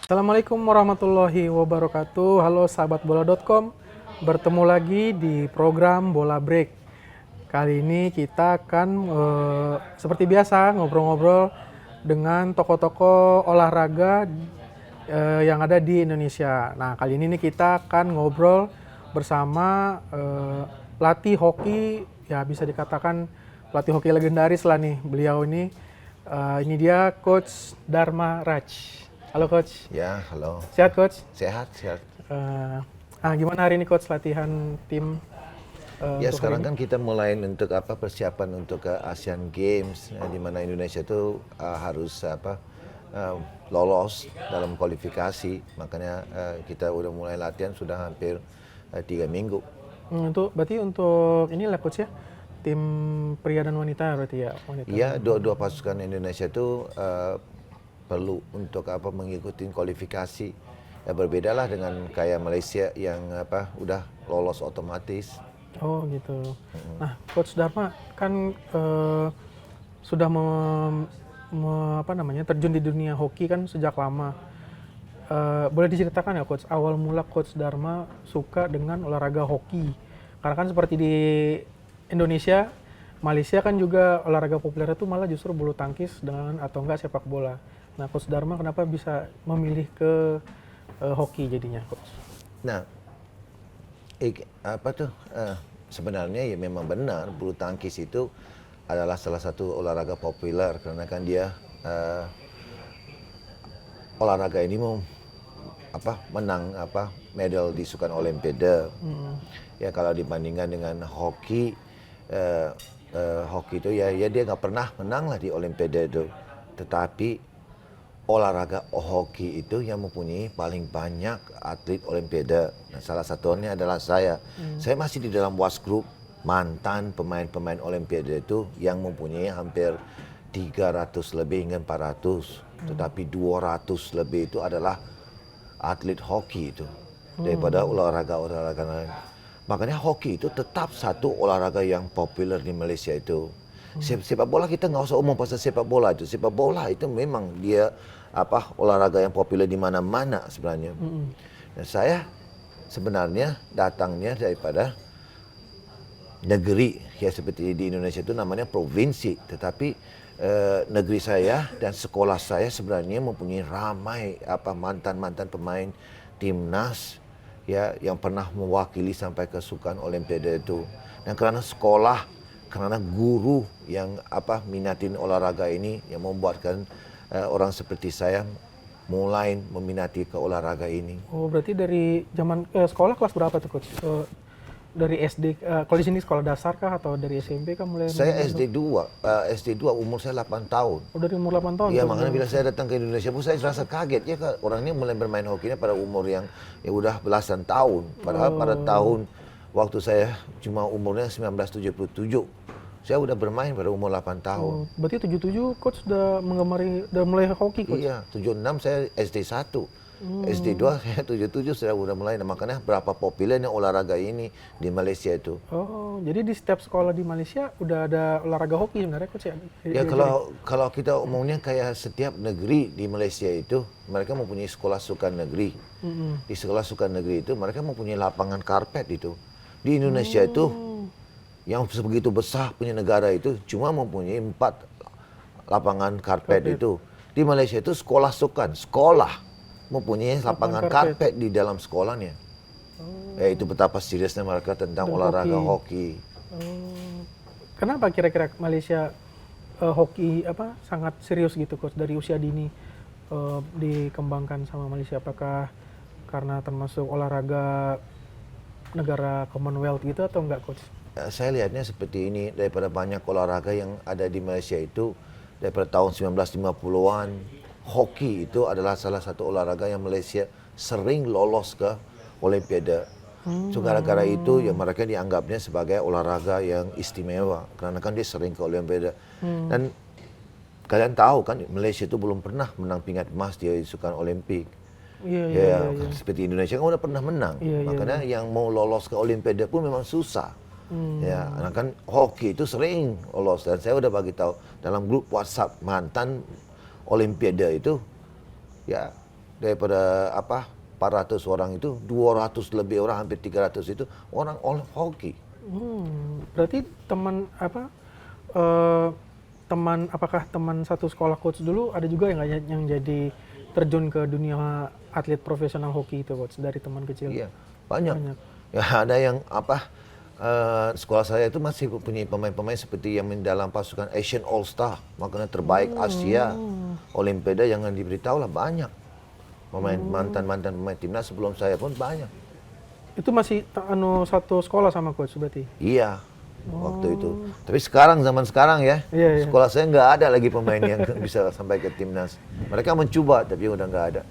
Assalamualaikum warahmatullahi wabarakatuh. Halo sahabat bola.com. Bertemu lagi di program Bola Break. Kali ini kita akan seperti biasa ngobrol-ngobrol dengan tokoh-tokoh olahraga yang ada di Indonesia. Nah, kali ini nih kita akan ngobrol bersama pelatih hoki, ya bisa dikatakan pelatih hoki legendaris lah nih. Beliau ini dia Coach Dharma Raj. Halo Coach. Ya, halo. Sehat Coach? Sehat. Gimana hari ini Coach latihan tim? Ya sekarang kan kita mulai untuk persiapan untuk Asian Games, di mana Indonesia itu harus lolos dalam kualifikasi. Makanya kita udah mulai latihan sudah hampir 3 minggu. Itu berarti untuk inilah Coach ya, tim pria dan wanita berarti ya? Wanita. Iya, dua pasukan Indonesia itu perlu untuk mengikuti kualifikasi. Ya berbedalah dengan kayak Malaysia yang udah lolos otomatis. Oh gitu. Nah Coach Dharma kan sudah terjun di dunia hoki kan sejak lama. Boleh diceritakan ya Coach, awal mula Coach Dharma suka dengan olahraga hoki? Karena kan seperti di Indonesia, Malaysia kan juga olahraga populer itu malah justru bulu tangkis atau enggak sepak bola. Nah, Coach Dharma kenapa bisa memilih ke hoki jadinya, Coach? Nah, sebenarnya ya memang benar bulu tangkis itu adalah salah satu olahraga populer karena kan dia olahraga ini menang medal di Sukan Olimpiade. Ya kalau dibandingkan dengan hoki, hoki itu ya dia nggak pernah menang lah di Olimpiade itu. Tetapi olahraga hoki itu yang mempunyai paling banyak atlet Olimpiade. Nah, salah satunya adalah saya. Saya masih di dalam WhatsApp group mantan pemain-pemain Olimpiade itu yang mempunyai hampir 300 lebih hingga 400. Tetapi 200 lebih itu adalah atlet hoki itu daripada olahraga-olahraga lain. Makanya hoki itu tetap satu olahraga yang populer di Malaysia itu. Sepak bola kita nggak usah omong pasal sepak bola itu. Sepak bola itu memang dia olahraga yang populer di mana-mana sebenarnya. Dan saya sebenarnya datangnya daripada negeri ya seperti di Indonesia itu namanya provinsi. Tetapi negeri saya dan sekolah saya sebenarnya mempunyai ramai mantan-mantan pemain timnas ya yang pernah mewakili sampai ke Sukan Olimpiade itu. Dan karena sekolah, karena guru yang minatin olahraga ini yang membuatkan orang seperti saya mulai meminati ke olahraga ini. Oh berarti dari zaman sekolah kelas berapa tuh Coach? Dari SD, kalau di sini sekolah dasar kah atau dari SMP kah mulai? Saya SD 2 umur saya 8 tahun. Oh dari umur 8 tahun? Iya makanya bila saya datang ke Indonesia pun saya rasa kaget ya kan orang ini mulai bermain hokinya pada umur yang udah belasan tahun. Padahal pada tahun waktu saya cuma umurnya 1977. Saya udah bermain pada umur 8 tahun. Berarti 77 Coach udah mulai hoki Coach? Iya, 76 saya SD 1. SD 2 saya 77 sudah mulai. Nah, makanya berapa populernya olahraga ini di Malaysia itu. Oh, jadi di setiap sekolah di Malaysia udah ada olahraga hoki sebenarnya Coach ya? Ya kalau kita omongnya kayak setiap negeri di Malaysia itu mereka mempunyai sekolah sukan negeri. Di sekolah sukan negeri itu mereka mempunyai lapangan karpet itu. Di Indonesia itu yang sebegitu besar punya negara itu cuma mempunyai 4 lapangan karpet itu. Di Malaysia itu sekolah mempunyai lapangan karpet di dalam sekolahnya. Itu betapa seriusnya mereka tentang olahraga hoki. Kenapa kira-kira Malaysia hoki sangat serius gitu Coach dari usia dini dikembangkan sama Malaysia? Apakah karena termasuk olahraga negara Commonwealth gitu atau enggak Coach? Saya lihatnya seperti ini, daripada banyak olahraga yang ada di Malaysia itu, daripada tahun 1950-an, hoki itu adalah salah satu olahraga yang Malaysia sering lolos ke Olimpiade. So gara-gara itu ya mereka dianggapnya sebagai olahraga yang istimewa, karena kan dia sering ke Olimpiade. Dan kalian tahu kan Malaysia itu belum pernah menang pingat emas di Sukan Olimpik. Iya. Seperti Indonesia kan udah pernah menang. Makanya yang mau lolos ke Olimpiade pun memang susah. Ya, karena kan hoki itu sering lolos dan saya udah bagi tahu dalam grup WhatsApp mantan Olimpiade itu ya daripada 400 orang itu 200 lebih orang, hampir 300 itu orang hoki. Berarti apakah teman satu sekolah coach dulu ada juga yang jadi terjun ke dunia atlet profesional hoki itu coach dari teman kecil? Iya, banyak. Ya ada yang sekolah saya itu masih punya pemain-pemain seperti yang dalam pasukan Asian All Star, makanya terbaik Asia, Olimpiade, jangan diberitahu lah, banyak pemain mantan pemain timnas sebelum saya pun banyak. Itu masih satu sekolah sama coach berarti? Iya, waktu itu. Tapi zaman sekarang ya, Iya. sekolah saya nggak ada lagi pemain yang bisa sampai ke timnas. Mereka mencoba tapi udah nggak ada.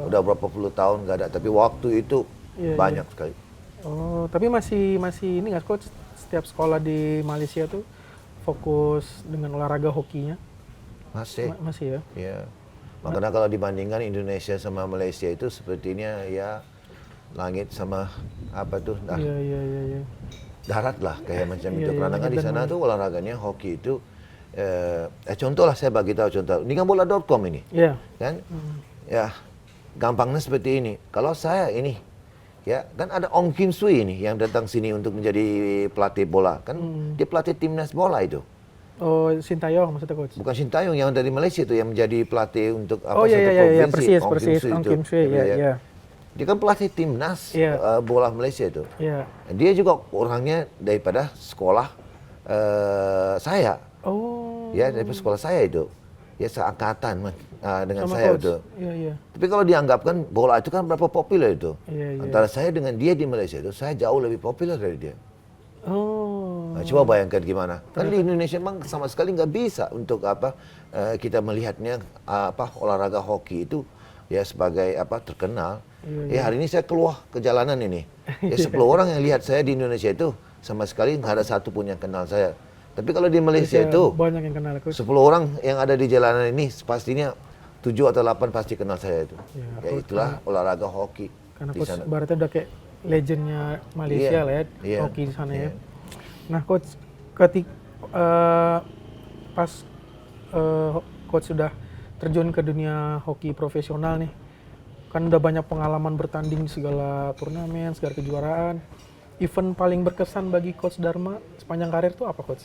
Udah berapa puluh tahun nggak ada. Tapi waktu itu banyak sekali. Oh, tapi masih ini nggak coach, setiap sekolah di Malaysia tuh fokus dengan olahraga hokinya? Masih ya? Iya. Makanya kalau dibandingkan Indonesia sama Malaysia itu sepertinya ya langit sama Iya. darat lah, kayak macam itu. Karena kan di sana tuh olahraganya hoki itu contoh lah, saya bagi tahu contoh. Ini kan bola.com ini. Iya. Kan? Ya, gampangnya seperti ini. Kalau saya ini ya, kan ada Ong Kim Sui ini yang datang sini untuk menjadi pelatih bola. Kan dia pelatih timnas bola itu. Oh, Sintayong maksudnya coach? Bukan Sintayong, yang dari Malaysia itu yang menjadi pelatih untuk iya, persis Ong Kim Sui, iya. Dia kan pelatih timnas bola Malaysia itu. Iya. Dia juga orangnya daripada sekolah saya. Oh. Ya, daripada sekolah saya itu. Ya, seangkatan dengan Sama saya coach. itu. Iya. Tapi kalau dianggapkan bola itu kan berapa populer itu. Iya. Antara saya dengan dia di Malaysia itu, saya jauh lebih populer dari dia. Oh. Nah, coba bayangkan gimana. Kan di Indonesia memang sama sekali nggak bisa untuk kita melihatnya olahraga hoki itu ya sebagai terkenal. Ya hari ini saya keluar ke jalanan ini. Ya 10 orang yang lihat saya di Indonesia itu sama sekali nggak ada satu pun yang kenal saya. Tapi kalau di Malaysia itu banyak yang kenal coach. 10 orang yang ada di jalanan ini pastinya 7 atau 8 pasti kenal saya itu. Ya itulah olahraga hoki. Karena coach baratnya udah kayak legendnya Malaysia lah ya, hoki di sana ya. Nah coach, pas coach sudah terjun ke dunia hoki profesional nih, kan udah banyak pengalaman bertanding di segala turnamen, segala kejuaraan. Event paling berkesan bagi coach Dharma sepanjang karir itu apa coach?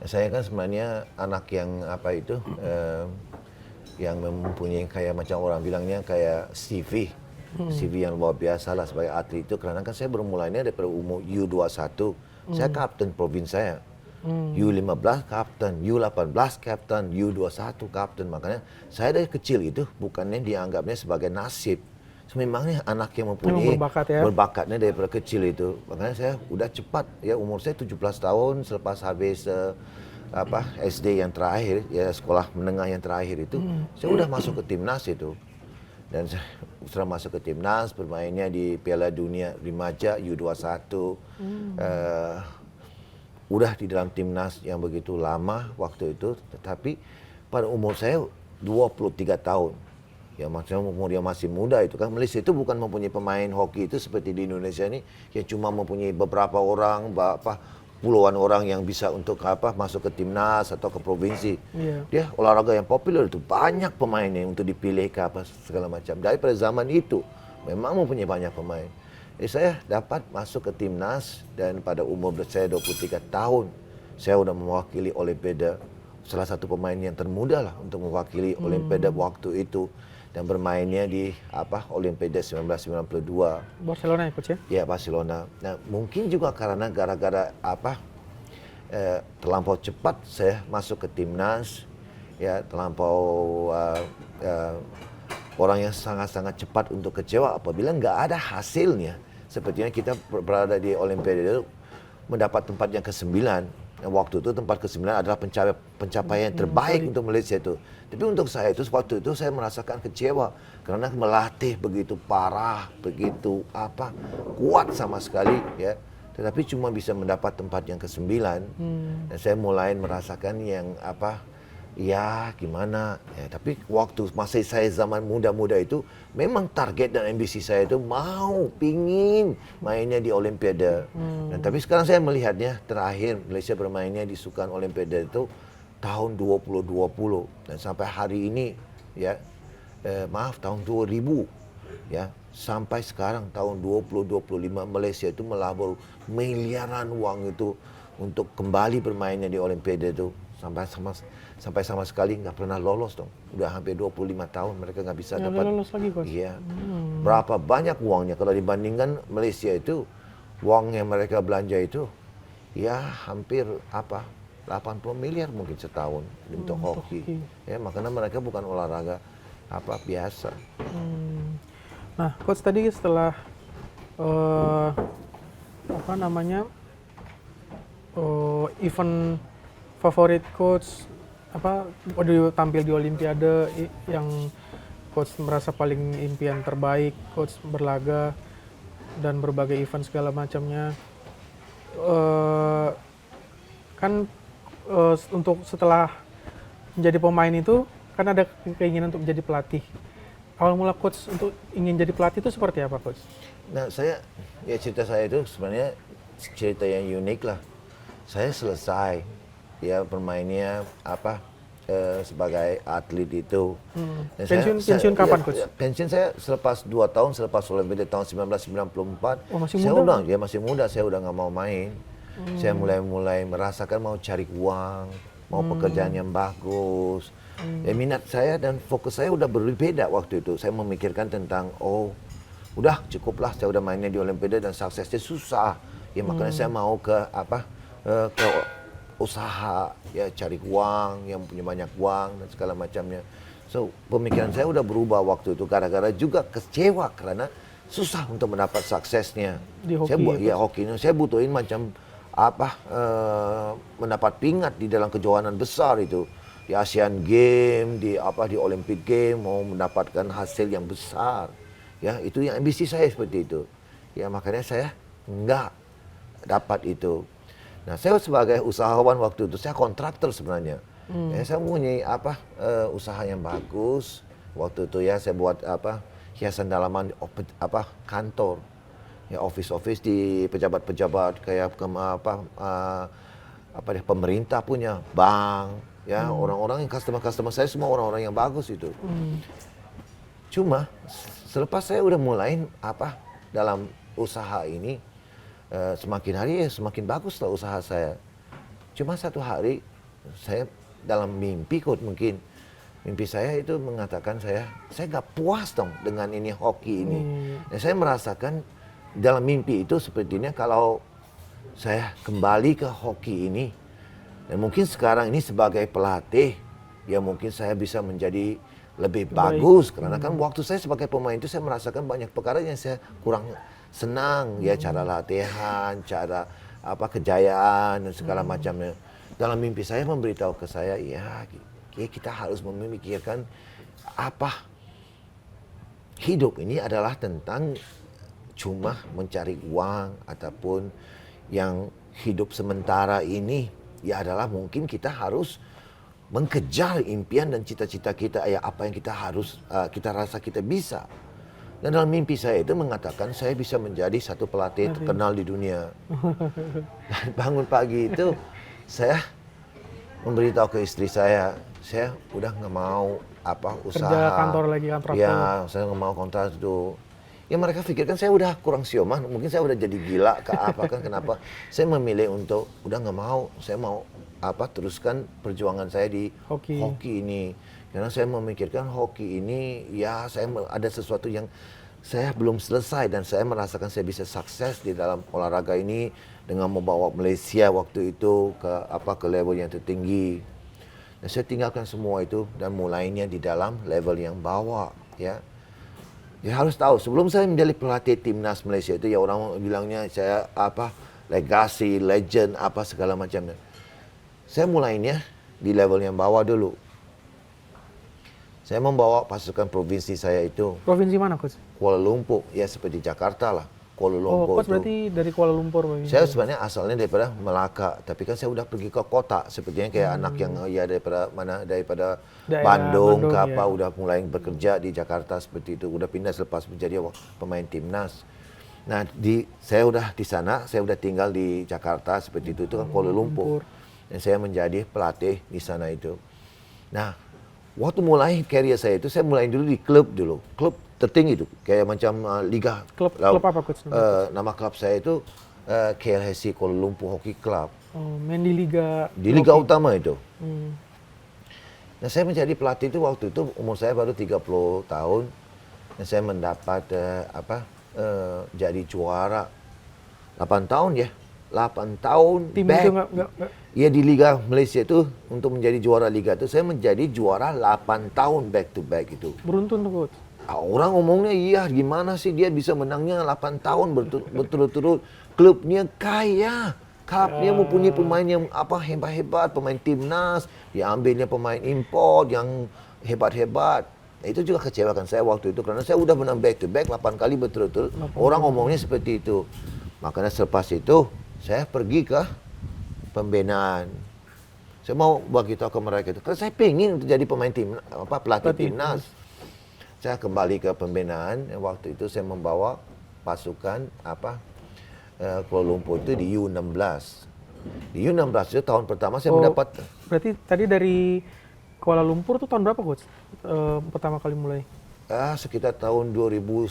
Saya kan sebenarnya anak yang yang mempunyai kayak macam orang bilangnya kayak CV yang luar biasa lah sebagai atlet itu, karena kan saya bermulainya daripada umur U21, saya kapten provinsi saya, U15 kapten, U18 kapten, U21 kapten. Makanya saya dari kecil itu bukannya dianggapnya sebagai nasib, memangnya anak yang mempunyai berbakatnya daripada kecil itu. Makanya saya udah cepat ya, umur saya 17 tahun selepas habis SD yang terakhir ya, sekolah menengah yang terakhir itu, saya udah masuk ke timnas itu. Dan saya sudah masuk ke timnas, bermainnya di Piala Dunia Remaja U21. Udah di dalam timnas yang begitu lama waktu itu, tetapi pada umur saya 23 tahun. Ya maksudnya umur yang masih muda itu kan. Malaysia itu bukan mempunyai pemain hoki itu seperti di Indonesia ini yang cuma mempunyai beberapa orang, puluhan orang yang bisa untuk masuk ke timnas atau ke provinsi. Dia olahraga yang populer itu banyak pemainnya untuk dipilih ke segala macam. Daripada zaman itu memang mempunyai banyak pemain. Saya dapat masuk ke timnas dan pada umur saya 23 tahun saya udah mewakili Olimpiade, salah satu pemain yang termuda lah untuk mewakili Olimpiade waktu itu. Dan bermainnya di Olimpiade 1992. Barcelona ya coach ya? Ya, Barcelona. Nah, mungkin juga karena gara-gara terlampau cepat saya masuk ke timnas, ya terlampau orang yang sangat-sangat cepat untuk kecewa apabila nggak ada hasilnya. Sepertinya kita berada di Olimpiade itu mendapat tempat yang ke-9. Waktu itu tempat ke-9 adalah pencapaian terbaik untuk Malaysia itu. Tapi untuk saya itu, waktu itu saya merasakan kecewa karena melatih begitu parah, begitu kuat sama sekali ya. Tetapi cuma bisa mendapat tempat yang ke-9. Dan saya mulai merasakan yang ya gimana ya. Tapi waktu masih saya zaman muda-muda itu memang target dan ambisi saya itu pingin mainnya di Olimpiade. Dan tapi sekarang saya melihatnya terakhir Malaysia bermainnya di Sukan Olimpiade itu tahun 2020 dan sampai hari ini ya tahun 2000 ya sampai sekarang tahun 2025 Malaysia itu melabur miliaran uang itu untuk kembali bermainnya di Olimpiade itu sampai sama sekali nggak pernah lolos dong. Udah hampir 25 tahun mereka nggak bisa Nggak dapat. lolos lagi, Coach. Iya. Berapa banyak uangnya kalau dibandingkan Malaysia itu uang yang mereka belanja itu ya hampir 80 miliar mungkin setahun untuk hoki. Ya makanya mereka bukan olahraga biasa. Nah, Coach tadi setelah event favorit Coach tampil di Olimpiade yang Coach merasa paling impian terbaik, Coach berlaga dan berbagai event segala macamnya. Untuk setelah menjadi pemain itu kan ada keinginan untuk menjadi pelatih. Awal mula Coach untuk ingin jadi pelatih itu seperti apa, Coach? Nah, cerita saya itu sebenarnya cerita yang unik lah. Saya selesai ya bermainnya sebagai atlet itu. Pensiun kapan, Coach? Pensiun saya selepas 2 tahun selepas Olimpiade tahun 1994. Oh, masih saya muda. masih muda, saya udah nggak mau main. Saya mulai merasakan mau cari uang, mau pekerjaan yang bagus. Ya, minat saya dan fokus saya udah berbeda waktu itu. Saya memikirkan tentang udah cukuplah saya udah mainnya di Olimpiade dan suksesnya susah. Ya makanya saya mau ke usaha ya cari uang yang punya banyak uang dan segala macamnya. So pemikiran saya udah berubah waktu itu gara-gara juga kecewa karena susah untuk mendapat suksesnya. Di hoki, Hoki ini saya butuhin macam mendapat pingat di dalam kejuaraan besar itu di Asian Games, di Olympic Games mau mendapatkan hasil yang besar. Ya, itu yang ambisi saya seperti itu. Ya, makanya saya enggak dapat itu. Nah, saya sebagai usahawan waktu itu saya kontraktor sebenarnya. Ya, saya mempunyai usaha yang bagus. Waktu itu ya saya buat hiasan dalaman kantor. Ya, office di pejabat-pejabat kayak pemerintah punya, bank, ya orang-orang yang customer saya semua orang-orang yang bagus itu. Cuma selepas saya udah mulai dalam usaha ini semakin hari semakin bagus lah usaha saya. Cuma satu hari saya dalam mimpi mungkin mimpi saya itu mengatakan saya nggak puas dong dengan ini hoki ini. Dan saya merasakan dalam mimpi itu sepertinya kalau saya kembali ke hoki ini dan mungkin sekarang ini sebagai pelatih ya mungkin saya bisa menjadi lebih bagus karena kan waktu saya sebagai pemain itu saya merasakan banyak perkara yang saya kurang senang ya cara latihan, cara kejayaan dan segala macamnya. Dalam mimpi saya memberitahu ke saya ya kita harus memikirkan hidup ini adalah tentang cuma mencari uang ataupun yang hidup sementara ini ya adalah mungkin kita harus mengejar impian dan cita-cita kita ya apa yang kita harus kita rasa kita bisa. Dan dalam mimpi saya itu mengatakan saya bisa menjadi satu pelatih terkenal di dunia. Dan bangun pagi itu saya memberitahu ke istri saya udah nggak mau usaha kerja kantor lagi kontraktor. Ya saya nggak mau kontrak itu. Ya mereka pikirkan saya udah kurang siomah, mungkin saya udah jadi gila kan kenapa saya memilih untuk udah nggak mau, saya mau teruskan perjuangan saya di hoki ini. Karena saya memikirkan hoki ini ya saya ada sesuatu yang saya belum selesai dan saya merasakan saya bisa sukses di dalam olahraga ini dengan membawa Malaysia waktu itu ke level yang tertinggi. Dan saya tinggalkan semua itu dan mulainya di dalam level yang bawah ya. Ya harus tahu sebelum saya menjadi pelatih timnas Malaysia itu ya orang bilangnya saya legasi, legend segala macamnya. Saya mulainya di level yang bawah dulu. Saya membawa pasukan provinsi saya itu. Provinsi mana, Coach? Kuala Lumpur, ya seperti Jakarta lah. Kuala Lumpur. Coach berarti dari Kuala Lumpur. Saya sebenarnya asalnya daripada Melaka, tapi kan saya udah pergi ke kota, sepertinya kayak anak yang ya daripada Bandung ke udah mulai bekerja di Jakarta seperti itu, udah pindah selepas menjadi pemain timnas. Nah, saya udah di sana, saya udah tinggal di Jakarta seperti itu kan Kuala Lumpur. Dan saya menjadi pelatih di sana itu. Nah, waktu mulai career saya itu, saya mulai dulu di klub dulu. Klub tertinggi itu, kayak macam liga. Klub apa coach? Nama klub saya itu KLHC Kuala Lumpur Hockey Club. Oh, main di liga. Di liga hoki. utama itu. Hmm. Nah, saya menjadi pelatih itu waktu itu umur saya baru 30 tahun. Dan saya mendapat jadi juara 8 tahun ya. 8 tahun Tim back. itu nggak. Ya di Liga Malaysia itu untuk menjadi juara Liga itu saya menjadi juara 8 tahun back to back itu. Beruntun tuh coach. Orang ngomongnya iya gimana sih dia bisa menangnya 8 tahun berturut-turut. Klubnya kaya. Klubnya mempunyai pemain yang hebat-hebat, pemain timnas, diambilnya pemain import yang hebat-hebat. Itu juga kecewakan saya waktu itu karena saya udah menang back to back 8 kali berturut-turut. Orang ngomongnya seperti itu. Makanya selepas itu saya pergi ke pembinaan. Saya mau bagi tahu ke mereka itu. Karena saya pengen jadi pemain tim, pelatih timnas. Saya kembali ke pembinaan. Waktu itu saya membawa pasukan Kuala Lumpur itu di U16. Di U16 itu tahun pertama saya mendapat. Berarti tadi dari Kuala Lumpur tuh tahun berapa coach? Pertama kali mulai? Sekitar tahun 2001,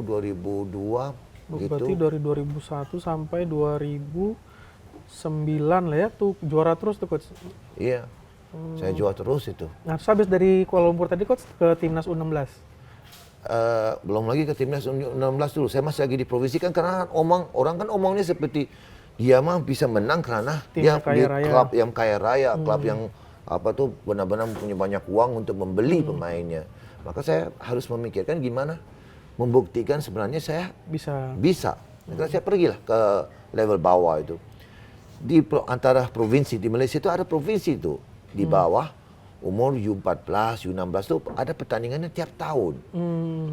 2002 gitu. Berarti dari 2001 sampai 2009 lah ya, tuh juara terus tuh coach. Iya. Saya juara terus itu. Nah, terus habis dari Kuala Lumpur tadi coach ke timnas U16. Belum lagi ke timnas U16 dulu. Saya masih lagi di provinsi kan karena orang kan omongnya seperti dia mah bisa menang karena dia di klub yang kaya raya, klub yang benar-benar punya banyak uang untuk membeli pemainnya. Maka saya harus memikirkan gimana membuktikan sebenarnya saya bisa. Maka saya pergilah ke level bawah itu. Antara provinsi di Malaysia itu ada provinsi itu di bawah. Umur U14, U16 itu ada pertandingannya tiap tahun.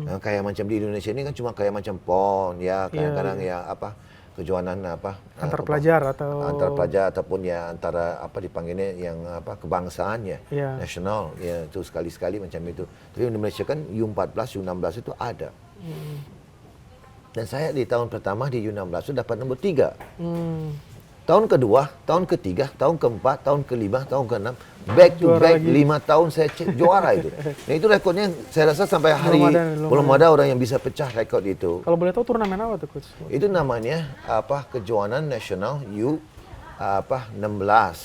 Nah, kayak macam di Indonesia ini kan cuma kayak macam PON ya, kadang-kadang kejuaraan antar pelajar ataupun ya antara dipanggilnya yang kebangsaan ya, nasional ya, itu sekali-sekali macam itu. Tapi di Malaysia kan U14, U16 itu ada. Dan saya di tahun pertama di U16 itu dapat nomor 3. Tahun kedua, tahun ketiga, tahun keempat, tahun kelima, tahun keenam, back to back 5 tahun saya juara itu. Nah itu rekornya saya rasa sampai hari belum ada orang yang bisa pecah rekor itu. Kalau boleh tahu turnamen apa tuh coach? Itu namanya kejuaraan nasional U16.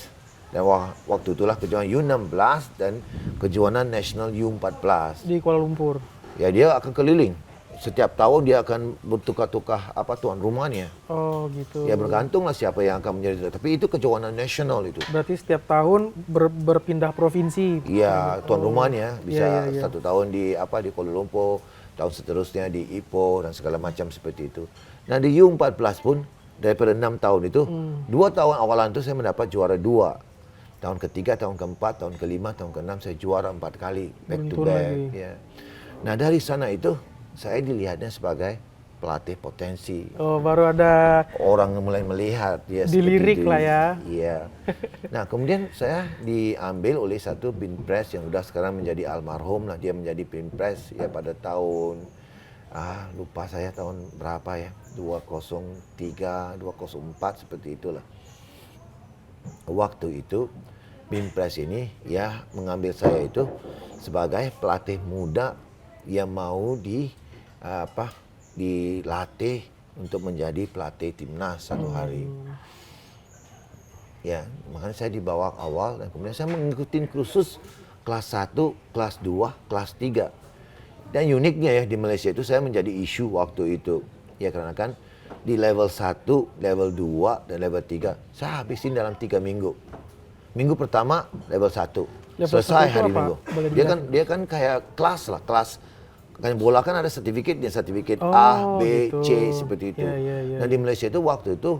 Dan waktu itulah kejuaraan U16 dan kejuaraan nasional U14 di Kuala Lumpur. Ya dia akan keliling. Setiap tahun dia akan bertukar-tukar tuan rumahnya. Oh gitu. Ya bergantunglah siapa yang akan menjadi. Tapi itu kejuaraan nasional itu. Berarti setiap tahun berpindah provinsi. Iya, tuan rumahnya bisa 1 tahun di Kuala Lumpur, tahun seterusnya di Ipoh dan segala macam seperti itu. Nah di U14 pun daripada 6 tahun itu, 2 tahun awalan itu saya mendapat juara 2. Tahun ketiga, tahun keempat, tahun kelima, tahun keenam saya juara 4 kali back to back. Ya. Nah dari sana itu saya dilihatnya sebagai pelatih potensi. Oh, baru ada orang mulai melihat dia dilirik lah ya. Iya. Nah, kemudian saya diambil oleh satu binpres yang udah sekarang menjadi almarhum lah. Dia menjadi binpres ya pada tahun lupa saya tahun berapa ya. 203, 204 seperti itulah. Waktu itu binpres ini ya mengambil saya itu sebagai pelatih muda yang mau dilatih untuk menjadi pelatih timnas satu hari. Ya, makanya saya dibawa awal dan kemudian saya mengikuti kursus kelas 1, kelas 2, kelas 3. Dan uniknya ya di Malaysia itu saya menjadi isu waktu itu. Ya karena kan di level 1, level 2 dan level 3 saya habisin dalam 3 minggu. Minggu pertama level 1. Selesai hari Minggu. Dia kan kayak kelas lah, kelas. Kan bola kan ada sertifikatnya, sertifikat A, B, gitu. C seperti itu. Nah di Malaysia itu waktu itu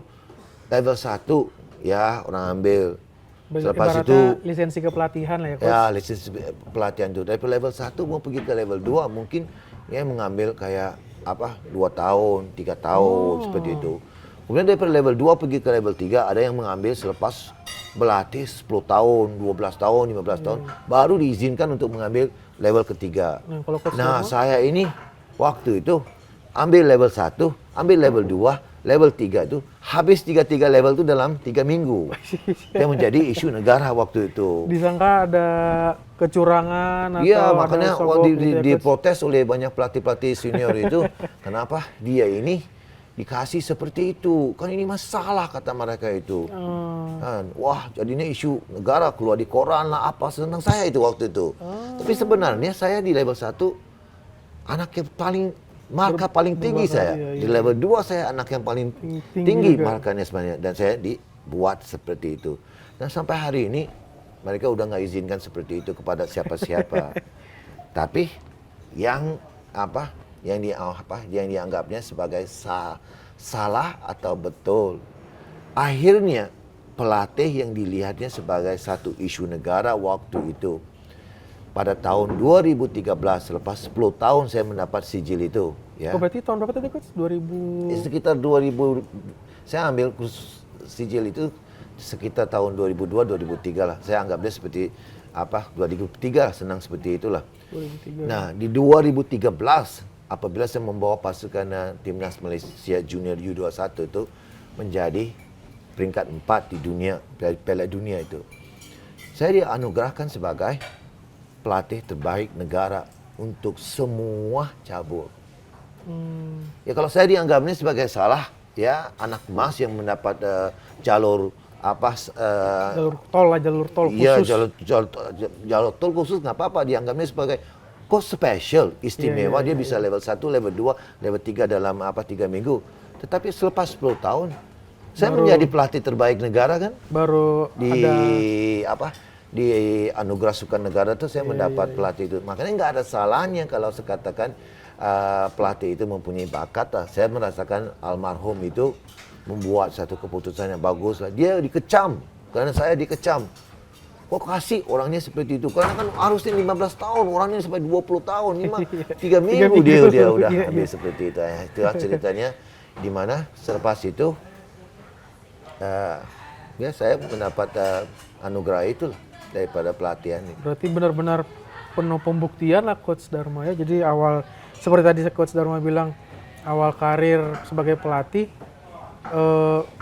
level 1 ya orang ambil. Selepas itu lisensi kepelatihan lah ya coach. Ya lisensi pelatihan itu. Dari level 1 mau pergi ke level 2 mungkin ya mengambil kayak 2 tahun, 3 tahun seperti itu. Kemudian dari level 2 pergi ke level 3 ada yang mengambil selepas berlatih 10 tahun, 12 tahun, 15 tahun baru diizinkan untuk mengambil level ketiga. Nah, saya ini waktu itu ambil level 1, ambil level 2 level 3 itu habis 3 level itu dalam 3 minggu. Yang menjadi isu negara waktu itu. Disangka ada kecurangan atau Iya, ada makanya sogok gitu ya, Coach? diprotes oleh banyak pelatih-pelatih senior itu, kenapa dia ini dikasih seperti itu? Kan ini masalah kata mereka itu. Kan, wah, jadinya isu negara keluar di koran lah apa, senang saya itu waktu itu. Tapi sebenarnya saya di level 1 anak yang paling marka paling tinggi saya. iya, Di level 2 saya anak yang paling tinggi juga. markanya sebenarnya, dan saya dibuat seperti itu. Dan sampai hari ini mereka udah nggak izinkan seperti itu kepada siapa-siapa. Tapi yang yang dianggapnya sebagai salah atau betul. Akhirnya pelatih yang dilihatnya sebagai satu isu negara waktu itu. Pada tahun 2013, selepas 10 tahun saya mendapat sijil itu. Ya. Oh, berarti tahun berapa tadi, Coach? 2000... Sekitar 2000, saya ambil sijil itu sekitar tahun 2002-2003 lah. Saya anggap dia seperti 2003 senang seperti itulah. 2003. Nah, di 2013 apabila saya membawa pasukan timnas Malaysia Junior U21 itu menjadi peringkat 4 di dunia, Piala Dunia itu. Saya dianugerahkan sebagai pelatih terbaik negara untuk semua cabur. Ya kalau saya dianggapnya sebagai salah, ya anak emas yang mendapat jalur jalur tol khusus. Iya, jalur tol khusus nggak apa-apa, dianggapnya sebagai kok spesial, istimewa, dia bisa level 1, level 2, level 3 dalam 3 minggu. Tetapi selepas 10 tahun saya menjadi pelatih terbaik negara kan? Baru Di anugerah sukan negara itu saya mendapat pelatih itu. Makanya nggak ada salahnya kalau saya katakan pelatih itu mempunyai bakat. Saya merasakan almarhum itu membuat satu keputusan yang bagus. Dia dikecam, karena saya dikecam. Kok kasih orangnya seperti itu? Karena kan harusnya 15 tahun, orangnya sampai 20 tahun. 3 minggu dia udah habis seperti itu. Itulah ceritanya di mana selepas itu ya saya mendapat anugerah itu daripada pelatihan. Berarti benar-benar penuh pembuktian lah Coach Dharma ya. Jadi awal, seperti tadi Coach Dharma bilang, awal karir sebagai pelatih 8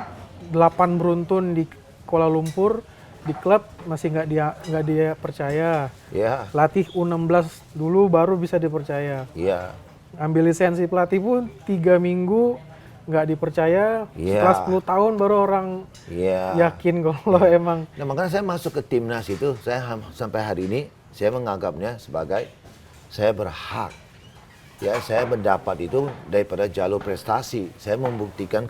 beruntun di Kuala Lumpur, di klub masih nggak dia percaya. Ya. Latih U16 dulu baru bisa dipercaya. Iya. Ambil lisensi pelatih pun 3 minggu nggak dipercaya. Iya. Setelah 10 tahun baru orang yakin kalau emang. Nah makanya saya masuk ke timnas itu, saya sampai hari ini saya menganggapnya sebagai saya berhak. Ya, saya mendapat itu daripada jalur prestasi. Saya membuktikan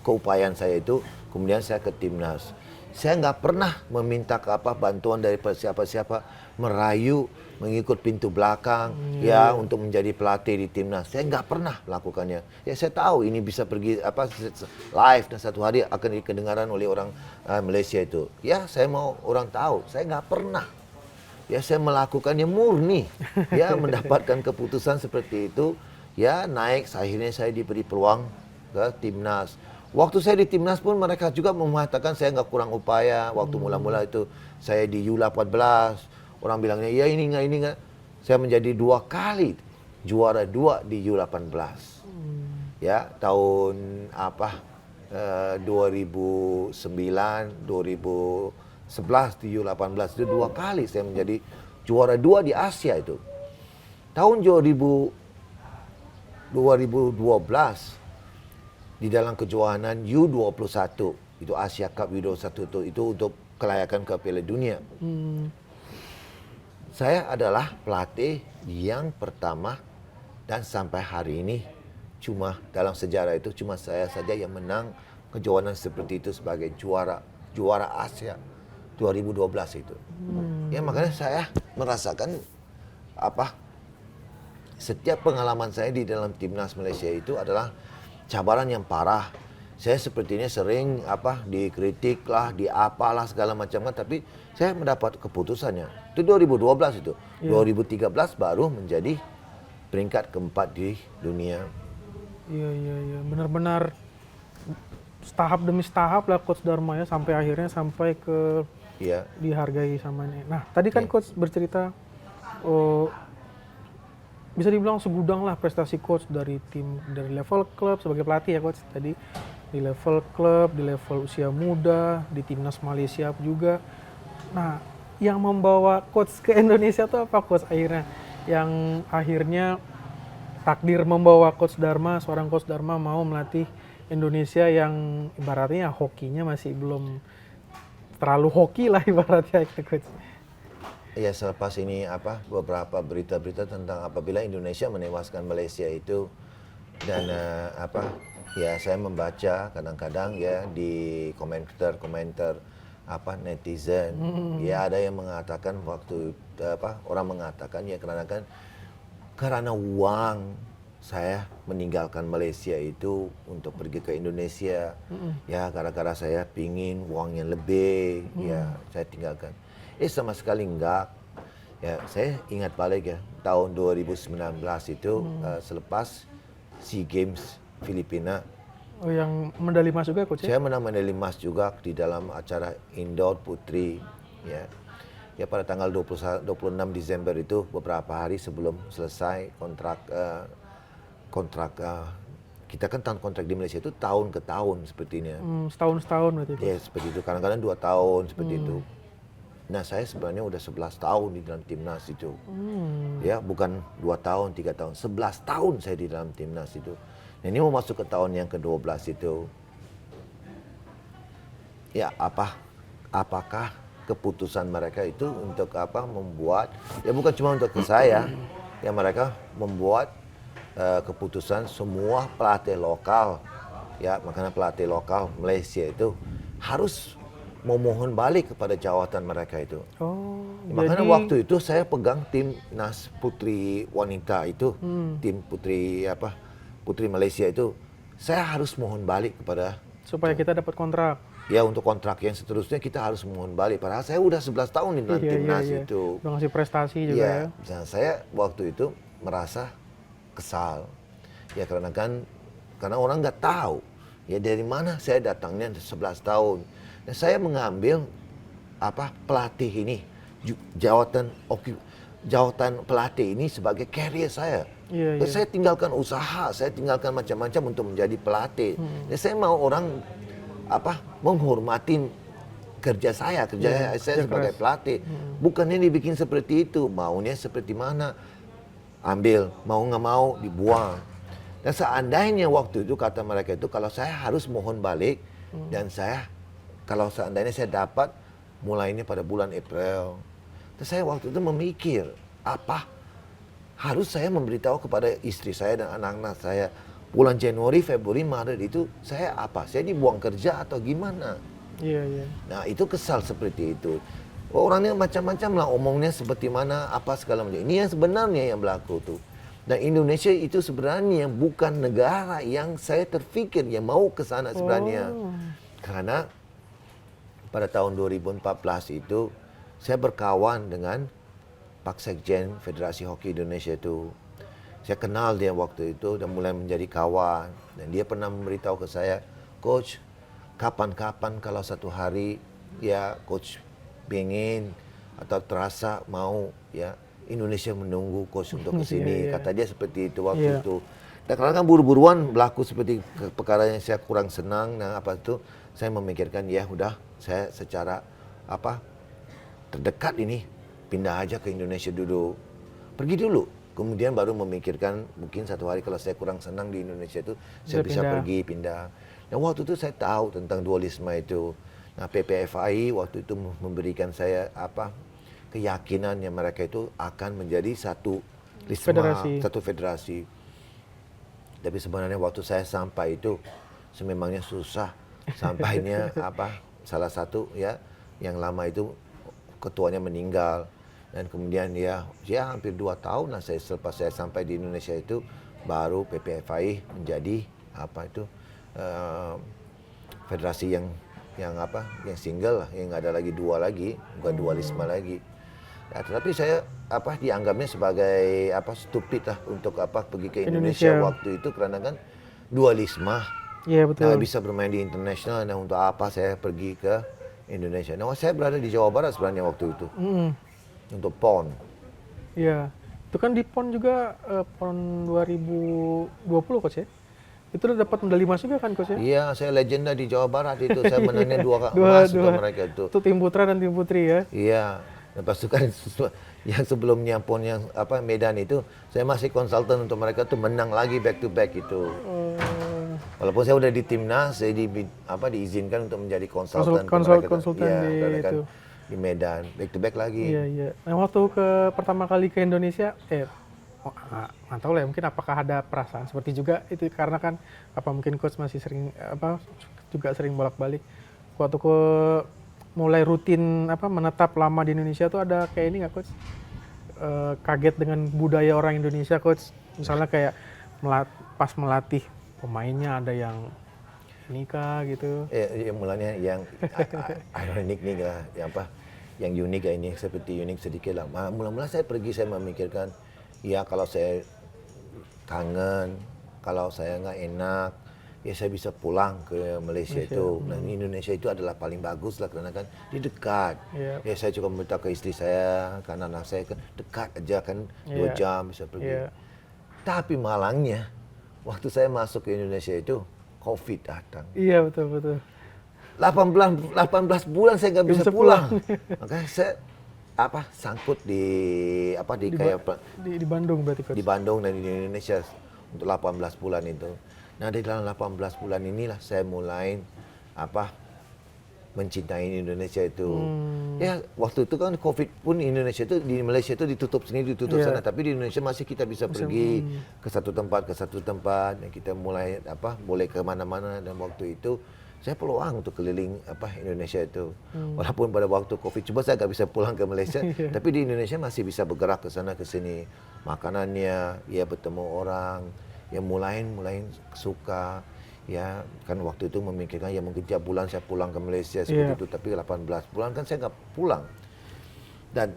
keupayaan saya itu, kemudian saya ke timnas. Saya nggak pernah meminta bantuan dari siapa-siapa, merayu, mengikut pintu belakang, untuk menjadi pelatih di timnas. Saya nggak pernah melakukannya. Ya saya tahu ini bisa pergi live dan satu hari akan dikendengaran oleh orang Malaysia itu. Ya saya mau orang tahu, saya nggak pernah. Ya saya melakukannya murni, ya mendapatkan keputusan seperti itu, ya naik. Akhirnya saya diberi peluang ke timnas. Waktu saya di timnas pun mereka juga mengatakan saya nggak kurang upaya. Waktu mula-mula itu saya di U18, orang bilangnya ya ini nggak. Saya menjadi 2 kali juara 2 di U18. Ya tahun 2009, 2011 di U18 itu 2 kali saya menjadi juara 2 di Asia itu. Tahun 2012 di dalam kejuaraan U21 itu Asia Cup U21 itu untuk kelayakan ke Piala Dunia. Saya adalah pelatih yang pertama dan sampai hari ini cuma dalam sejarah itu cuma saya saja yang menang kejuaraan seperti itu sebagai juara Asia 2012 itu. Ya makanya saya merasakan setiap pengalaman saya di dalam timnas Malaysia itu adalah cabaran yang parah. Saya sepertinya sering dikritik lah, diapalah segala macam kan, tapi saya mendapat keputusannya. Itu 2012 itu. 2013 baru menjadi peringkat keempat di dunia. Iya. Benar-benar tahap demi tahap lah Coach Dharma ya, sampai akhirnya sampai ke dihargai sama ini. Nah, tadi kan Coach bercerita bisa dibilang segudang lah prestasi Coach dari level klub sebagai pelatih ya Coach tadi. di level klub, di level usia muda, di timnas Malaysia juga. Nah, yang membawa coach ke Indonesia tuh apa coach akhirnya? Yang akhirnya takdir membawa coach Dharma, seorang coach Dharma mau melatih Indonesia yang ibaratnya hokinya masih belum terlalu hoki lah ibaratnya gitu coach. Ya selepas ini beberapa berita-berita tentang apabila Indonesia menewaskan Malaysia itu dan ya saya membaca kadang-kadang ya di komentar netizen ya ada yang mengatakan orang mengatakan ya karena uang saya meninggalkan Malaysia itu untuk pergi ke Indonesia ya gara-gara saya pingin uang yang lebih ya saya tinggalkan. Sama sekali enggak. Ya, saya ingat balik ya, tahun 2019 itu selepas SEA Games Filipina. Oh, yang medali emas juga coach ya? Saya menang medali emas juga di dalam acara indoor putri ya. Ya pada tanggal 26 Desember itu beberapa hari sebelum selesai kontrak kita kan kontrak di Malaysia itu tahun ke tahun sepertinya. Setahun berarti itu. Ya seperti itu, kadang-kadang 2 tahun seperti itu. Nah saya sebenarnya udah 11 tahun di dalam timnas itu. Ya bukan 2 tahun, 3 tahun, 11 tahun saya di dalam timnas itu. Nah, ini mau masuk ke tahun yang ke-12 itu. Ya apakah keputusan mereka itu untuk membuat, ya bukan cuma untuk saya, ya mereka membuat keputusan semua pelatih lokal, ya makanya pelatih lokal Malaysia itu harus memohon balik kepada jawatan mereka itu. Makanya waktu itu saya pegang timnas putri wanita itu, tim putri Malaysia itu, saya harus mohon balik kepada supaya kita dapat kontrak. Ya untuk kontrak yang seterusnya kita harus mohon balik. Padahal saya udah 11 tahun di dalam timnas itu. Udah ngasih prestasi juga ya. Dan saya waktu itu merasa kesal. Ya karena orang nggak tahu ya dari mana saya datangnya 11 tahun. Dan saya mengambil pelatih ini jawatan pelatih ini sebagai career saya. Saya tinggalkan usaha, saya tinggalkan macam-macam untuk menjadi pelatih. Dan saya mau orang menghormatin kerja saya sebagai pelatih. Bukannya dibikin seperti itu, maunya seperti mana, ambil, mau nggak mau dibuang. Dan seandainya waktu itu kata mereka itu kalau saya harus mohon balik dan kalau seandainya saya dapat mulainya pada bulan April. Terus saya waktu itu memikir, harus saya memberitahu kepada istri saya dan anak-anak saya bulan Januari, Februari, Maret itu saya dibuang kerja atau gimana? Nah itu kesal seperti itu. Orangnya macam-macam lah omongnya seperti mana, segala macam. Ini yang sebenarnya yang berlaku tuh. Dan Indonesia itu sebenarnya bukan negara yang saya terfikir yang mau ke sana sebenarnya. Karena pada tahun 2014 itu saya berkawan dengan Pak Sekjen Federasi Hoki Indonesia itu. Saya kenal dia waktu itu dan mulai menjadi kawan. Dan dia pernah memberitahu ke saya, Coach, kapan-kapan kalau satu hari ya Coach pengen atau terasa mau ya Indonesia menunggu Coach untuk kesini. Kata dia seperti itu waktu itu. Dan karena kan buru-buruan berlaku seperti perkara yang saya kurang senang. Nah saya memikirkan ya udah saya secara terdekat ini pindah aja ke Indonesia dulu. Pergi dulu. Kemudian baru memikirkan mungkin satu hari kalau saya kurang senang di Indonesia itu saya bisa pindah. Dan waktu itu saya tahu tentang dualisme itu. Nah PPFI waktu itu memberikan saya keyakinan yang mereka itu akan menjadi satu federasi. Tapi sebenarnya waktu saya sampai itu sememangnya susah. Sampainya salah satu ya yang lama itu ketuanya meninggal. Dan kemudian ya hampir 2 tahun lah selepas saya sampai di Indonesia itu baru PPFI menjadi federasi yang single lah, yang nggak ada lagi dua lagi, bukan dualisme lagi. Ya, tetapi saya dianggapnya sebagai stupid lah untuk pergi ke Indonesia waktu itu karena kan dualisme. Iya betul. Nggak bisa bermain di internasional, dan untuk apa saya pergi ke Indonesia? Nah saya berada di Jawa Barat sebenarnya waktu itu. Untuk PON. Iya, itu kan di PON juga PON 2020 coach ya. Itu udah dapat medali emas juga kan coach ya? Iya, saya legenda di Jawa Barat itu. Saya menangnya dua Dua, emas untuk mereka itu. Itu tim putra dan tim putri ya? Iya. Lepas itu kan yang sebelumnya pun yang Medan itu, saya masih konsultan untuk mereka tuh menang lagi back to back itu. Walaupun saya udah di timnas, saya diizinkan untuk menjadi konsultan Konsultan di kan itu. di Medan, back to back lagi. Iya, iya. Nah, waktu pertama kali ke Indonesia, nggak tahu lah ya, mungkin apakah ada perasaan seperti juga itu karena kan mungkin coach masih sering juga sering bolak-balik. Waktu mulai rutin menetap lama di Indonesia tuh ada kayak ini nggak coach? Kaget dengan budaya orang Indonesia coach, misalnya kayak pas melatih pemainnya ada yang nikah gitu. Mulanya yang ironik nih lah, yang unik ini seperti unik sedikit lah. Mula-mula saya pergi, saya memikirkan, ya kalau saya kangen, kalau saya nggak enak, ya saya bisa pulang ke Malaysia itu. Nah, Indonesia itu adalah paling bagus lah karena kan di dekat. Ya saya juga minta ke istri saya, karena anak saya kan dekat aja kan 2 jam bisa pergi. Tapi malangnya, waktu saya masuk ke Indonesia itu, COVID datang. Iya, betul. 18 bulan saya nggak bisa pulang. Makanya saya sangkut di Bandung berarti coach. Di Bandung dan di Indonesia untuk 18 bulan itu. Nah, di dalam 18 bulan inilah saya mulai mencintai Indonesia itu. Ya, waktu itu kan COVID pun di Malaysia itu ditutup sini, ditutup sana, tapi di Indonesia masih kita bisa pergi ke satu tempat, dan kita mulai boleh ke mana-mana, dan waktu itu saya peluang untuk keliling Indonesia itu. Walaupun pada waktu COVID coba saya nggak bisa pulang ke Malaysia, tapi di Indonesia masih bisa bergerak ke sana ke sini. Makanannya, ya bertemu orang, ya mulai suka. Ya kan waktu itu memikirkan ya mungkin tiap bulan saya pulang ke Malaysia seperti itu, tapi 18 bulan kan saya nggak pulang. Dan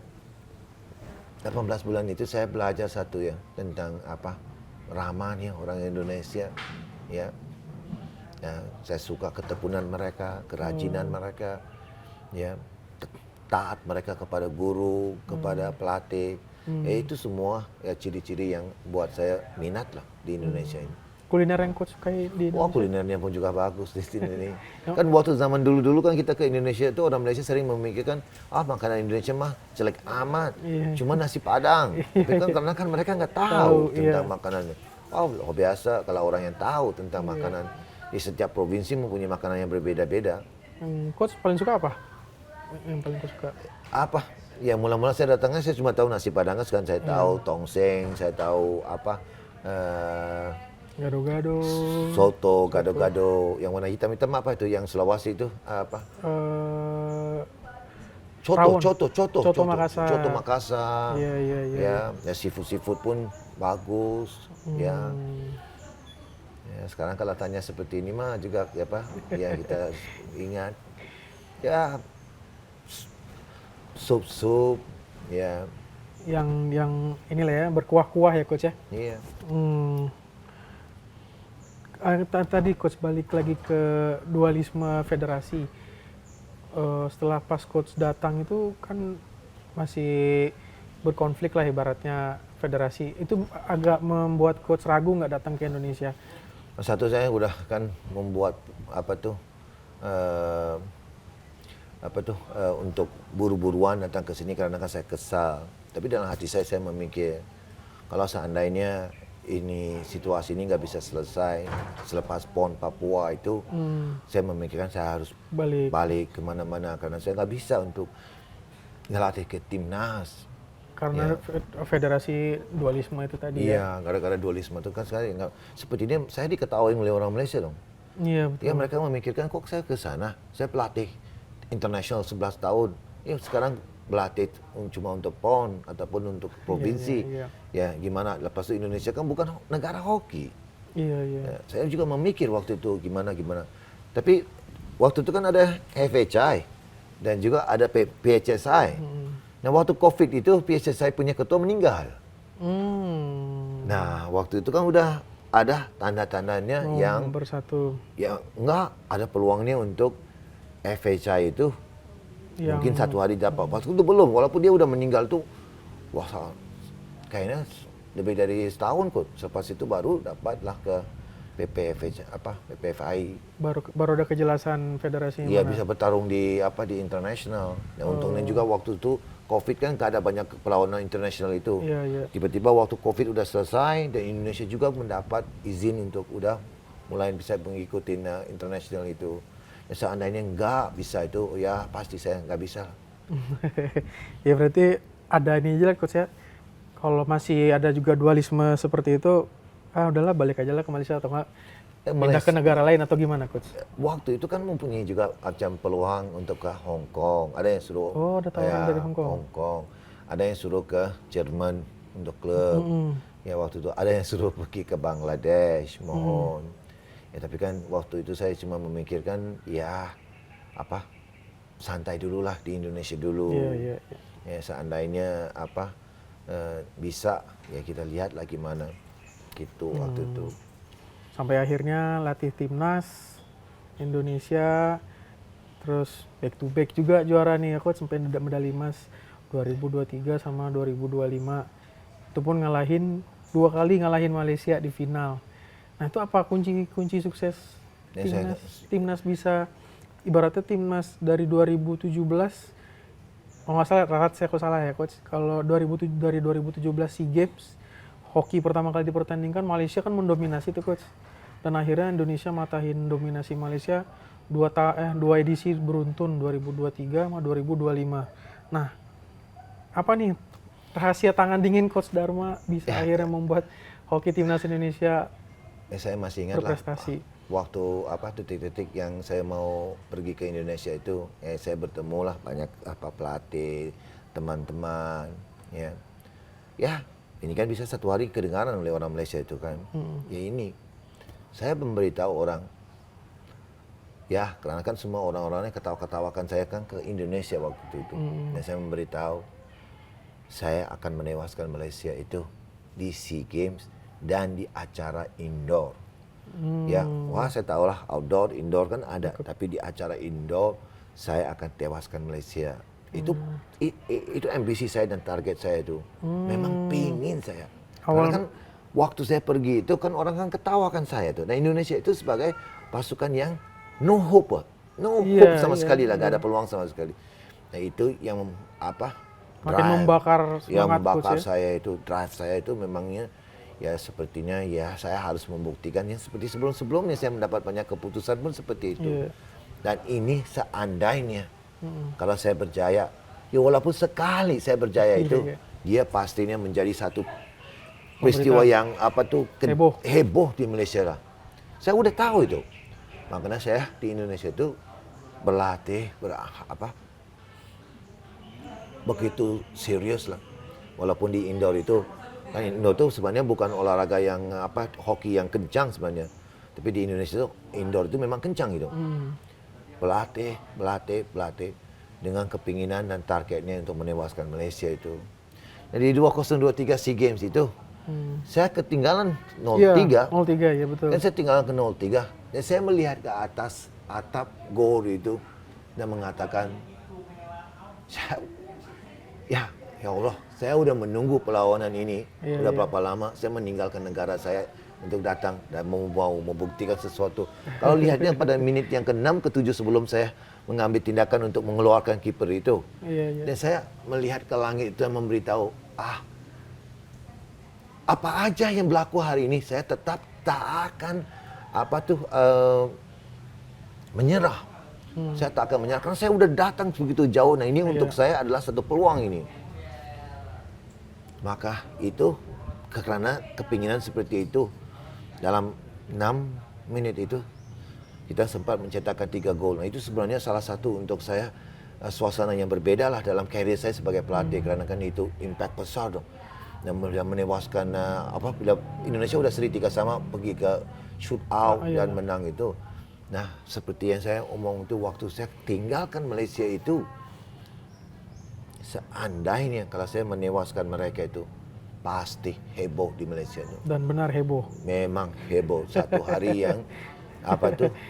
18 bulan itu saya belajar satu ya tentang ramahnya orang Indonesia, ya. Ya, saya suka ketekunan mereka, kerajinan mereka, ya, taat mereka kepada guru, kepada pelatih. Ya itu semua ya ciri-ciri yang buat saya minat lah di Indonesia ini. Kuliner yang coach sukai di Indonesia? Wah, kulinernya pun juga bagus di sini nih. Kan waktu zaman dulu kan kita ke Indonesia itu orang Malaysia sering memikirkan, makanan Indonesia mah jelek amat, cuma nasi Padang. Tapi kan karena kan mereka nggak tahu tentang makanannya. Oh biasa kalau orang yang tahu tentang makanan. Di setiap provinsi mempunyai makanan yang berbeda-beda. Coach paling suka apa? Yang paling coach suka? Ya mula-mula saya datangnya saya cuma tahu nasi Padang kan saya tahu tongseng, saya tahu gado-gado, soto, gado-gado, yang warna hitam-hitam apa itu, yang Sulawesi itu Coto Makassar. Iya. Ya seafood pun bagus, ya. Ya, sekarang kalau tanya seperti ini mah juga ya kita ingat ya sup ya. Yang inilah ya berkuah-kuah ya coach ya. Iya. Tadi coach balik lagi ke dualisme federasi. Setelah pas coach datang itu kan masih berkonflik lah ibaratnya federasi. Itu agak membuat coach ragu nggak datang ke Indonesia? Satu, saya udah kan membuat untuk buru-buruan datang ke sini karena kan saya kesal. Tapi dalam hati saya memikir kalau seandainya ini situasi ini nggak bisa selesai selepas PON Papua itu, saya memikirkan saya harus balik kemana-mana karena saya nggak bisa untuk ngelatih ke timnas. Karena federasi dualisme itu tadi ya. Iya, gara-gara dualisme itu kan seperti ini saya diketahui oleh orang Malaysia dong. Iya, betul. Ya mereka memikirkan kok saya ke sana, saya pelatih internasional 11 tahun. Ya sekarang berlatih cuma untuk PON ataupun untuk provinsi. Ya gimana, lepas itu Indonesia kan bukan negara hoki. Iya. Ya, saya juga memikir waktu itu gimana. Tapi waktu itu kan ada FHI dan juga ada PHSI. Nah waktu COVID itu PHSI punya ketua meninggal. Nah waktu itu kan udah ada tanda-tandanya yang bersatu. Ya enggak ada peluangnya untuk FHI itu mungkin satu hari dapat. Waktu itu belum, walaupun dia udah meninggal tuh, kayaknya lebih dari setahun kok. Selepas itu baru dapatlah ke PPFI. Baru ada kejelasan federasi Iya, mana. bisa bertarung di internasional. Nah, untungnya juga waktu itu COVID kan nggak ada banyak perlawanan internasional itu. Iya, iya. Tiba-tiba waktu COVID udah selesai dan Indonesia juga mendapat izin untuk udah mulai bisa mengikuti internasional itu. Ya, seandainya nggak bisa itu, ya pasti saya nggak bisa. Ya berarti ada ini aja lah coach ya. Kalau masih ada juga dualisme seperti itu, udahlah balik aja lah ke Malaysia atau enggak pindah ke negara lain atau gimana coach? Waktu itu kan mempunyai juga macam peluang untuk ke Hong Kong. Ada yang suruh Ada tawaran dari Hong Kong. Ada yang suruh ke Jerman untuk klub. Ya waktu itu ada yang suruh pergi ke Bangladesh, mohon. Ya tapi kan waktu itu saya cuma memikirkan ya santai dulu lah di Indonesia dulu. Iya. Ya seandainya bisa ya kita lihat lah gimana gitu waktu itu. Sampai akhirnya latih timnas Indonesia, terus back to back juga juara nih ya coach, sampai medali emas 2023 sama 2025. Itu pun dua kali ngalahin Malaysia di final. Nah itu apa kunci sukses timnas bisa, ibaratnya timnas dari 2017, kalau nggak salah, Rahat saya kok salah ya coach, kalau dari 2017 SEA Games, hoki pertama kali dipertandingkan, Malaysia kan mendominasi tuh coach. Dan akhirnya Indonesia matahin dominasi Malaysia dua edisi beruntun, 2023 sama 2025. Nah, apa nih rahasia tangan dingin Coach Dharma bisa akhirnya membuat hoki timnas Indonesia saya masih ingat berprestasi? Waktu detik-detik yang saya mau pergi ke Indonesia itu, saya bertemu lah banyak pelatih, teman-teman, ya. Ya, ini kan bisa satu hari kedengaran oleh orang Malaysia itu kan. Ya ini, saya memberitahu orang, ya karena kan semua orang-orangnya ketawa-ketawakan saya kan ke Indonesia waktu itu. Dan saya memberitahu, saya akan menewaskan Malaysia itu di SEA Games dan di acara indoor. Ya, saya tahu lah outdoor, indoor kan ada, tapi di acara indoor saya akan tewaskan Malaysia. Itu ambisi saya dan target saya itu. Memang pingin saya. Karena kan waktu saya pergi itu kan orang kan ketawakan saya tuh. Nah Indonesia itu sebagai pasukan yang no hope sama sekali lah, gak ada peluang sama sekali. Nah itu yang makin membakar semangat saya itu, drive saya itu memangnya. Ya sepertinya ya saya harus membuktikan yang seperti sebelum-sebelumnya saya mendapat banyak keputusan pun seperti itu. Dan ini seandainya kalau saya berjaya, ya walaupun sekali saya berjaya itu, dia pastinya menjadi satu peristiwa yang heboh di Malaysia lah. Saya udah tahu itu. Makanya saya di Indonesia itu berlatih, begitu serius lah. Walaupun di indoor itu, kan indoor itu sebenarnya bukan olahraga yang hoki yang kencang sebenarnya. Tapi di Indonesia itu indoor itu memang kencang gitu. Berlatih dengan kepinginan dan targetnya untuk menewaskan Malaysia itu. Jadi 2023 SEA Games itu saya ketinggalan 03. 03 ya betul. Dan saya tinggalan ke 03. Dan saya melihat ke atas atap gor itu dan mengatakan, ya Allah, saya udah menunggu perlawanan ini. Udah berapa lama saya meninggalkan negara saya untuk datang dan mau membuktikan sesuatu. Kalau lihatnya pada menit yang ke-6, ke-7 sebelum saya mengambil tindakan untuk mengeluarkan kiper itu. Dan saya melihat ke langit itu dan memberitahu, apa aja yang berlaku hari ini, saya tetap tak akan menyerah. Saya tak akan menyerah karena saya udah datang begitu jauh. Nah ini untuk saya adalah satu peluang ini. Maka itu karena kepinginan seperti itu, dalam 6 menit itu kita sempat mencetakkan 3 gol. Nah itu sebenarnya salah satu untuk saya suasana yang berbeda lah dalam karir saya sebagai pelatih, karena kan itu impact besar dong. Dan menewaskan bila Indonesia udah seri 3-3 pergi ke shoot out dan menang itu. Nah seperti yang saya omong itu, waktu saya tinggalkan Malaysia itu, seandainya kalau saya menewaskan mereka itu, pasti heboh di Malaysia itu. Dan benar heboh. Memang heboh. Satu hari yang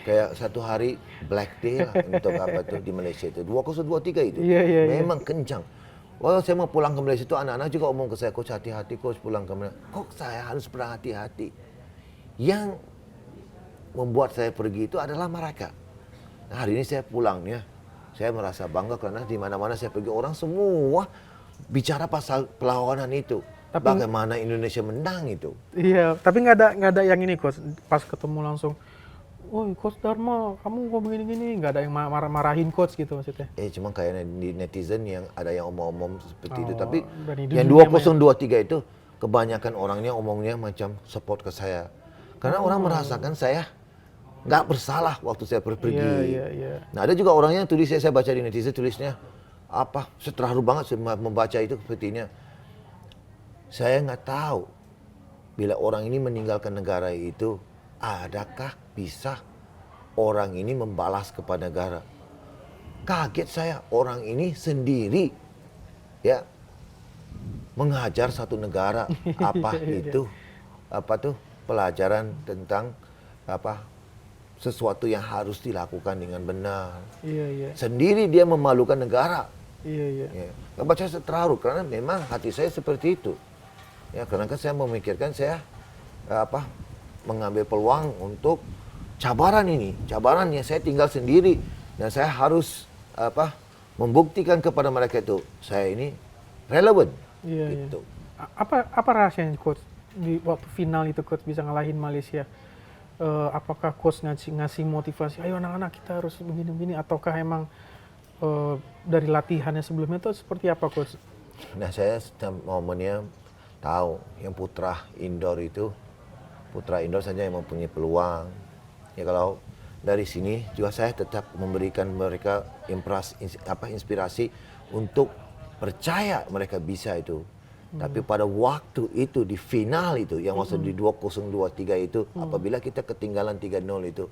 kayak satu hari black day lah untuk di Malaysia itu. 2023 itu. Memang kencang. Waktu saya mau pulang ke Malaysia itu, anak-anak juga omong ke saya, coach hati-hati coach pulang ke Malaysia. Kok saya harus berhati-hati? Yang membuat saya pergi itu adalah mereka. Nah, hari ini saya pulang ya, saya merasa bangga karena di mana-mana saya pergi orang semua bicara pasal perlawanan itu. Tapi- Bagaimana Indonesia menang itu. Iya, tapi nggak ada yang ini coach. Pas ketemu langsung, "Woi, Coach Dharma, kamu kok begini-gini?" Nggak ada yang marahin coach gitu maksudnya. Cuma kayak di netizen yang ada yang omong-omong seperti itu. Oh, Tapi dan itu yang dunia 2023 itu kebanyakan orangnya omongnya macam support ke saya. Karena orang merasakan saya nggak bersalah waktu saya pergi. Iya. Nah, ada juga orangnya yang tulis, saya baca di netizen tulisnya apa, terharu banget saya membaca itu sepertinya. Saya nggak tahu bila orang ini meninggalkan negara itu, adakah bisa orang ini membalas kepada negara. Kaget saya, orang ini sendiri ya mengajar satu negara apa itu, apa tuh pelajaran tentang apa sesuatu yang harus dilakukan dengan benar. Iya. Sendiri dia memalukan negara. Iya. Ya. Nggak baca saya terharu karena memang hati saya seperti itu. Ya, karena kan saya memikirkan saya mengambil peluang untuk cabaran ini. Cabarannya saya tinggal sendiri dan saya harus membuktikan kepada mereka itu saya ini relevan. Iya. Gitu. Apa rahasianya coach di waktu final itu coach bisa ngalahin Malaysia? Apakah coach ngasih motivasi, ayo anak-anak kita harus begini-begini, ataukah emang dari latihannya sebelumnya itu seperti apa coach? Nah, saya momennya tahu yang putra indoor saja yang mempunyai peluang. Ya, kalau dari sini juga saya tetap memberikan mereka inspirasi untuk percaya mereka bisa itu. Tapi pada waktu itu di final itu yang maksud di 2023 itu apabila kita ketinggalan 3-0 itu.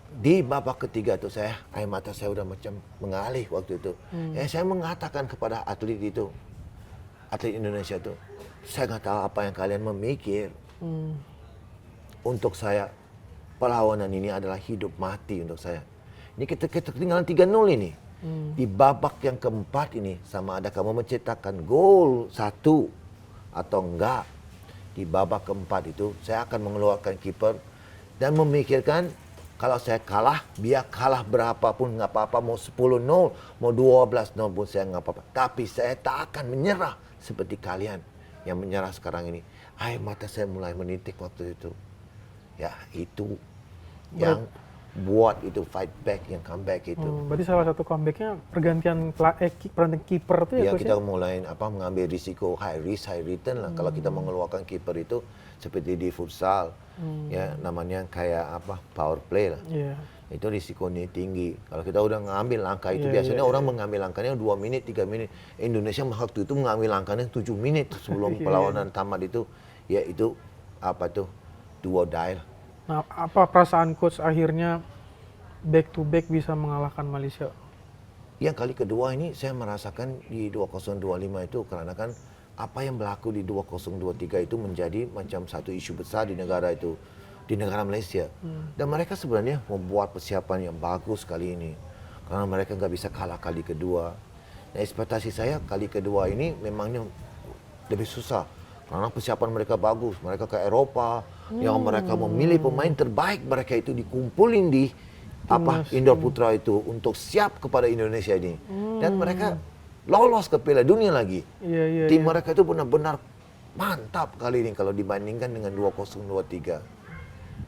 Di babak ketiga itu air mata saya udah macam mengalih waktu itu. Saya mengatakan kepada atlet itu, atlet Indonesia itu, saya nggak tahu apa yang kalian memikir. Untuk saya, perlawanan ini adalah hidup mati untuk saya. Ini kita ketinggalan 3-0 ini. Di babak yang keempat ini, sama ada kamu menciptakan gol 1 atau enggak. Di babak keempat itu, saya akan mengeluarkan kiper dan memikirkan kalau saya kalah, biar kalah berapapun nggak apa-apa, mau 10-0, mau 12-0 pun saya nggak apa-apa. Tapi saya tak akan menyerah seperti kalian yang menyerah sekarang ini. Air mata saya mulai menitik waktu itu. Ya, itu yang buat itu fight back, yang comeback itu. Berarti salah satu comebacknya pergantian perantin kiper itu ya Ya, coach? kita mulai mengambil risiko high risk high return lah. Kalau kita mengeluarkan kiper itu seperti di futsal, ya namanya kayak power play lah. Iya. Itu risikonya tinggi. Kalau kita udah ngambil langkah itu, biasanya orang mengambil langkahnya 2 menit, 3 menit. Indonesia waktu itu mengambil langkahnya 7 menit sebelum perlawanan tamat itu. Ya itu duo die. Nah, apa perasaan coach akhirnya back to back bisa mengalahkan Malaysia? Yang kali kedua ini saya merasakan di 2025 itu karena kan apa yang berlaku di 2023 itu menjadi macam satu isu besar di negara itu, di negara Malaysia. Dan mereka sebenarnya membuat persiapan yang bagus kali ini. Karena mereka nggak bisa kalah kali kedua. Nah, ekspektasi saya kali kedua ini memangnya lebih susah. Karena persiapan mereka bagus. Mereka ke Eropa, yang mereka memilih pemain terbaik mereka itu dikumpulin di indoor putra itu untuk siap kepada Indonesia ini. Dan mereka lolos ke Piala Dunia lagi. Iya. Tim mereka itu benar-benar mantap kali ini kalau dibandingkan dengan 2023.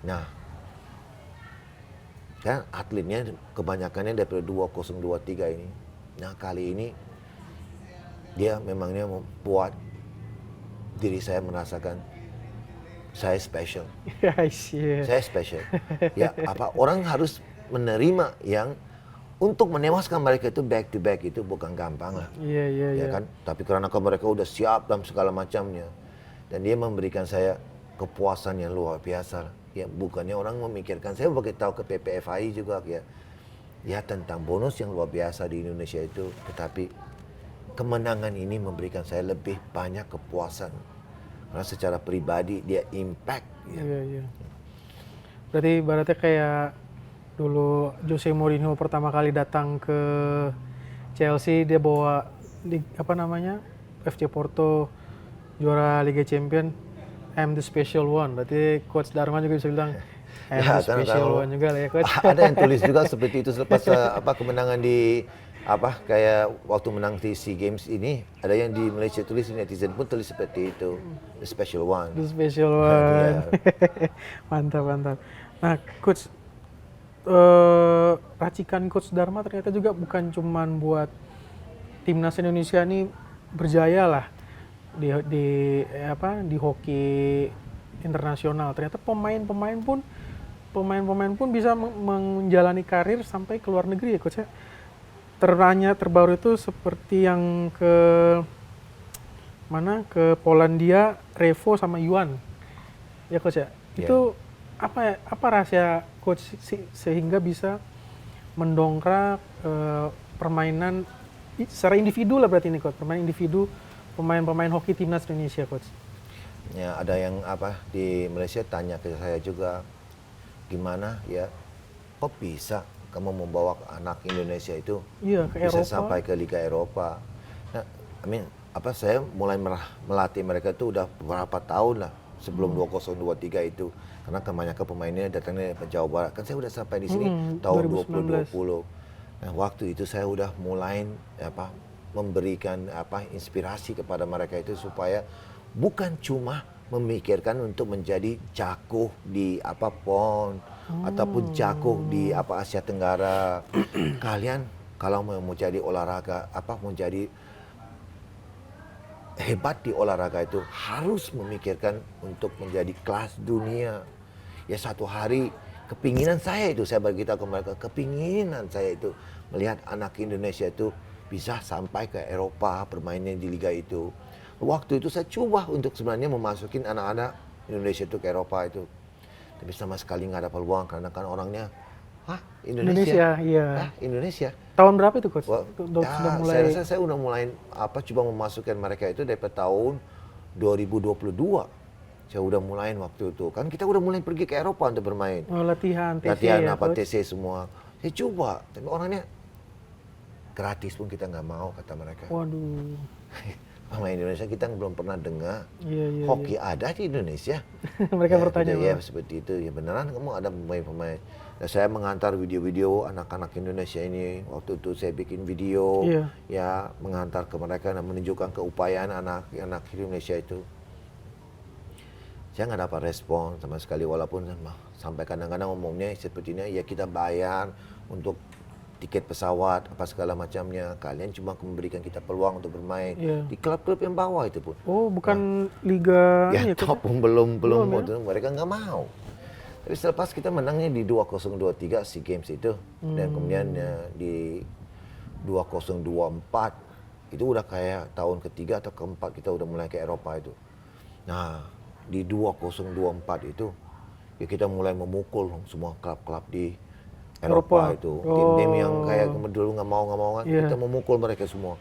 Nah, kan atletnya kebanyakannya daripada 2023 ini. Nah, kali ini dia memangnya membuat diri saya merasakan saya special. Saya special. Ya, orang harus menerima yang untuk menewaskan mereka itu back to back itu bukan gampang lah. Iya. Ya kan? Tapi karena mereka udah siap dalam segala macamnya. Dan dia memberikan saya kepuasan yang luar biasa. Ya, bukannya orang memikirkan, saya beritahu ke PPFI juga ya tentang bonus yang luar biasa di Indonesia itu. Tetapi kemenangan ini memberikan saya lebih banyak kepuasan. Karena secara pribadi dia impact. Ya. Iya. Berarti ibaratnya kayak dulu Jose Mourinho pertama kali datang ke Chelsea, dia bawa FC Porto juara Liga Champion, I'm the special one. Berarti Coach Dharma juga bisa bilang, And Ya, the special kadang-kadang one juga lah ya coach. ada yang tulis juga seperti itu selepas kemenangan di kayak waktu menang di SEA Games ini, ada yang di Malaysia tulis, netizen pun tulis seperti itu, the special one. The special Iya. one. Mantap, mantap. Nah, coach, racikan coach Dharma ternyata juga bukan cuman buat timnas Indonesia ini berjaya lah di hoki internasional. Ternyata pemain-pemain pun bisa menjalani karir sampai ke luar negeri ya coach ya. Terbaru itu seperti yang ke Polandia, Revo sama Yuan ya coach ya. Itu apa rahasia coach sehingga bisa mendongkrak permainan secara individu lah berarti ini coach, pemain-pemain hoki timnas Indonesia coach. Ya, ada yang di Malaysia tanya ke saya juga, gimana ya kok bisa kamu membawa anak Indonesia itu ke bisa Eropa sampai ke Liga Eropa. Nah, saya mulai melatih mereka itu udah beberapa tahun lah sebelum 2023 itu, karena kebanyakan pemainnya datangnya dari Jawa Barat. Kan saya udah sampai di sini tahun 2020. Nah, waktu itu saya udah mulai memberikan inspirasi kepada mereka itu supaya bukan cuma memikirkan untuk menjadi jago di PON ataupun jago di Asia Tenggara. Kalian kalau mau jadi olahraga mau jadi hebat di olahraga itu harus memikirkan untuk menjadi kelas dunia. Ya, satu hari kepinginan saya itu, saya beritahu ke mereka, kepinginan saya itu melihat anak Indonesia itu bisa sampai ke Eropa bermainnya di liga itu. Waktu itu saya coba untuk sebenarnya memasukin anak-anak Indonesia itu ke Eropa itu. Tapi sama sekali nggak ada peluang karena kan orangnya, Indonesia, iya. Indonesia. Tahun berapa itu coach? Sudah mulai. Saya rasa saya udah mulai coba memasukkan mereka itu dari tahun 2022. Saya udah mulai waktu itu. Kan kita udah mulai pergi ke Eropa untuk bermain. Oh, latihan TC latihan ya, TC semua. Saya coba, tapi orangnya gratis pun kita nggak mau, kata mereka. Waduh. Pemain Indonesia kita belum pernah dengar. Hoki ada di Indonesia. Mereka bertanya. Ya seperti itu. Ya beneran kamu ada pemain-pemain. Nah, saya mengantar video-video anak-anak Indonesia ini. Waktu itu saya bikin video, ya mengantar ke mereka dan menunjukkan keupayaan anak-anak Indonesia itu. Saya nggak dapat respon sama sekali, walaupun sampai kadang-kadang ngomongnya sepertinya ya kita bayar untuk tiket pesawat segala macamnya, kalian cuma memberikan kita peluang untuk bermain di klub-klub yang bawah itu pun. Oh, bukan liga ya top pun belum ya? Mereka nggak mau. Tapi selepas kita menangnya di 2023 SEA Games itu, dan kemudian di 2024 itu udah kayak tahun ketiga atau keempat kita udah mulai ke Eropa itu. Nah, di 2024 itu ya kita mulai memukul semua klub-klub di Eropa itu. Tim-tim yang kayak dulu nggak mau kan, kita memukul mereka semua.